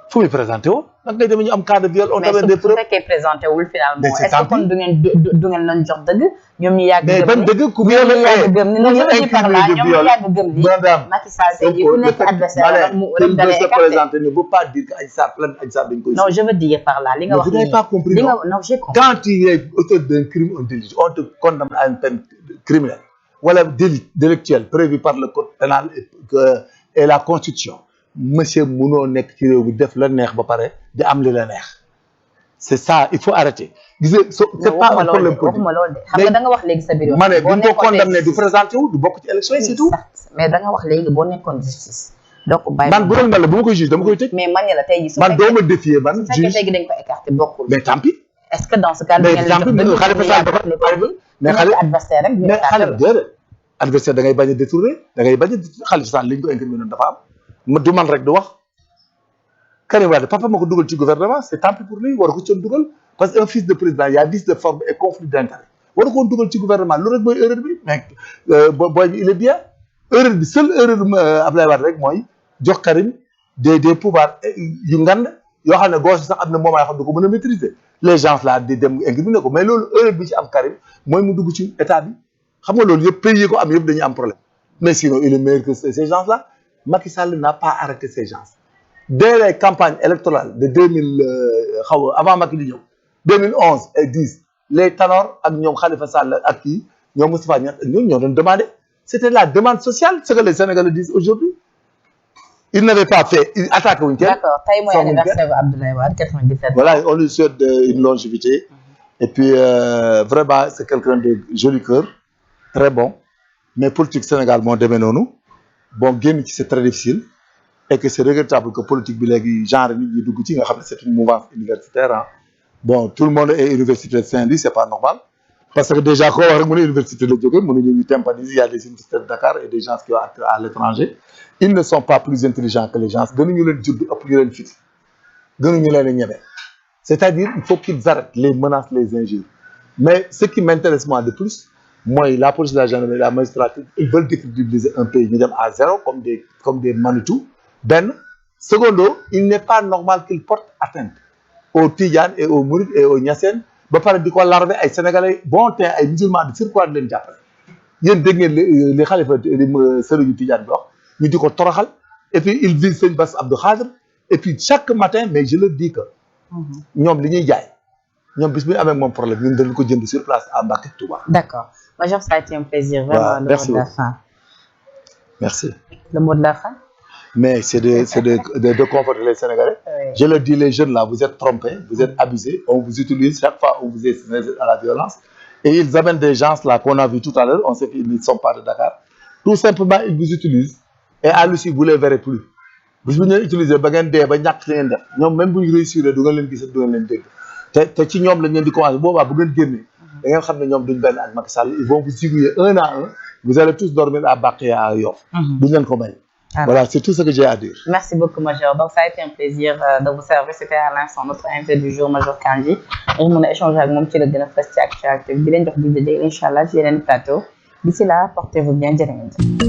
fu muy présenté wu nag ngay demee ñu am cas de viol on avait des preuves. mais su fekkee présenté wul finalement. mais c'est est-ce que kon du ngeen leen jox dëgg. ñoom ñu yàgg mais ban dëgg ku mu yàgg gëm ni non je veux dire par là ñoom ñu yàgg gëm ni. Macky Sall tey jii ku nekk adversaire mu rek dalee écarté ne veut pas dire que Adji Sarr plainte Adji Sarr dañ koy. non je veux dire par là li nga wax vous n'avez pas compris li nga non j'ai compris. quand tu es auteur d'un crime ou délit on te condamne à une peine criminelle wala délit délictuel prévu par le code pénal et la constitution monsieur munoo nekk ci réew bi def la neex ba pare di am li la neex c'est ça il faut arrêter. gis nga c'est pas un problème politique waxuma loolu de xam nga da nga wax léegi sa biir. ma ne bu ñu ko condamné du présenté wu du bokk ci élection yi c'est tout. mais da nga wax léegi boo nekkoon justice. donc bàyyi man bu doon mel ne bu ma koy juge dama koy tëj. mais man la tey jii. man doo ma défier man juge su fekkee tey jii dañ ko écarté bokkul. mais tant pis. est-ce que dans ce cas. mais tant pis Khalifa Sall dafa mais xale adversaire rek. mais xale déedéet adversaire da ngay bañ a détourner da ngay bañ a Khalifa Sall li ñu ko incriminé dafa am du man rek du wax. Karim Wade papa ma ko dugal ci gouvernement c'est tant pis pour lui war ko ci dugal parce que un fils de président y a vice de forme et conflit d'intérêt war ko dugal ci gouvernement loolu rek mooy erreur bi mais booy bi il est bien erreur bi seule erreur Abdoulaye Wade rek mooy jox Karim des pouvoirs yu ngan yoo xam ne gauche sax am na moment yoo xam ne du ko mën a maîtriser les gens là di dem incriminer ko mais loolu erreur bi ci am Karim mooy mu dugg ci état bi xam nga loolu yëpp pays yi ko am yëpp dañuy am problème mais sinon il est meilleur que ces gens là Macky Sall n'a pas arrêté ces gens. Dès les campagnes électorales de 2000 avant Macky di ñëw 2011 et 10 les Tanor ak ñoom Khalifa Sall ak kii ñoom Moustapha Niasse ñoom ñoo doon demandé c'était la demande sociale ce que les Sénégalais disent aujourd'hui ils n'avaient pas fait ils attaqué wuñ kenn. d'accord tey mooy anniversaire bu Abdoulaye Wade 97. voilà on lui souhaite une longévité et puis vraiment c'est quelqu'un de joli cœur très bon mais politique Sénégal moo demee noonu bon génn ci c'est très difficile et que c'est regrettable que politique bi léegi genre nit ñi dugg ci nga xam ne c'est une mouvance universitaire ah bon tout le monde est universitaire de Saint-Louis c'est pas normal parce que déjà koo wax rek mu ne université la jógee mënuñu ñu tympaniser il y a des universités de Dakar et des gens qui sont à l'étranger ils ne sont pas plus intelligents que les gens gënuñu leen judd ëpp ñu leen fit gënuñu leen a ñeme c'est-à-dire il faut qu'ils arrêtent les menaces les injures mais ce qui m'intéresse moi de plus mooy la police la gendarmerie la magistrature ils veulent décrédibiliser un pays ñu dem à zéro comme des Manitou benn secondo il n'est pas normal qu'ils portent atteinte aux Tidianes et aux Mourides et aux Niassènes ba pare di ko larver ay sénégalais bon te ay musulmans de surcroît di leen jàppale yéen dégg ngeen li xalifa sëriñu Tidiane bi wax ñu di ko toroxal et puis il vise sëñ Bass Abdou Khadre et puis chaque matin mais je leur dis que ñoom li ñuy jaay ñoom bis bu ñu amee moom problème ñun dañu ko jënd sur place à Mbacké Touba. D'accord Major, ça a été un plaisir vraiment. Le mot de la fin. Merci. Le mot de la fin. Mais c'est de conforter les Sénégalais. Oui. Je le dis, les jeunes là, vous êtes trompés, vous êtes abusés, on vous utilise chaque fois, on vous est à la violence. Et ils amènent des gens là qu'on a vu tout à l'heure, on sait qu'ils ne sont pas de Dakar. Tout simplement, ils vous utilisent. Et à Lucie, vous ne les verrez plus. Vous vous utilisez, vous avez des gens, même si vous réussissez, vous avez des gens qui ont des gens da ngeen xam ne ñoom duñ benn ak Macky Sall ils vont vous zigouiller un à un vous allez tous dormir à Bakhia et à Yoff duñ leen ko may voilà c'est tout ce que j'ai à dire. Merci beaucoup Major donc ça a été un plaisir de vous servir c'était à l'instant notre invité du jour Major Kandji ñu mën a échanger ak moom ci la gën a fës ci actualité bi di leen jox di daje incha allah ci yeneen plateau d'ici là portez-vous bien jërë ngeen jëf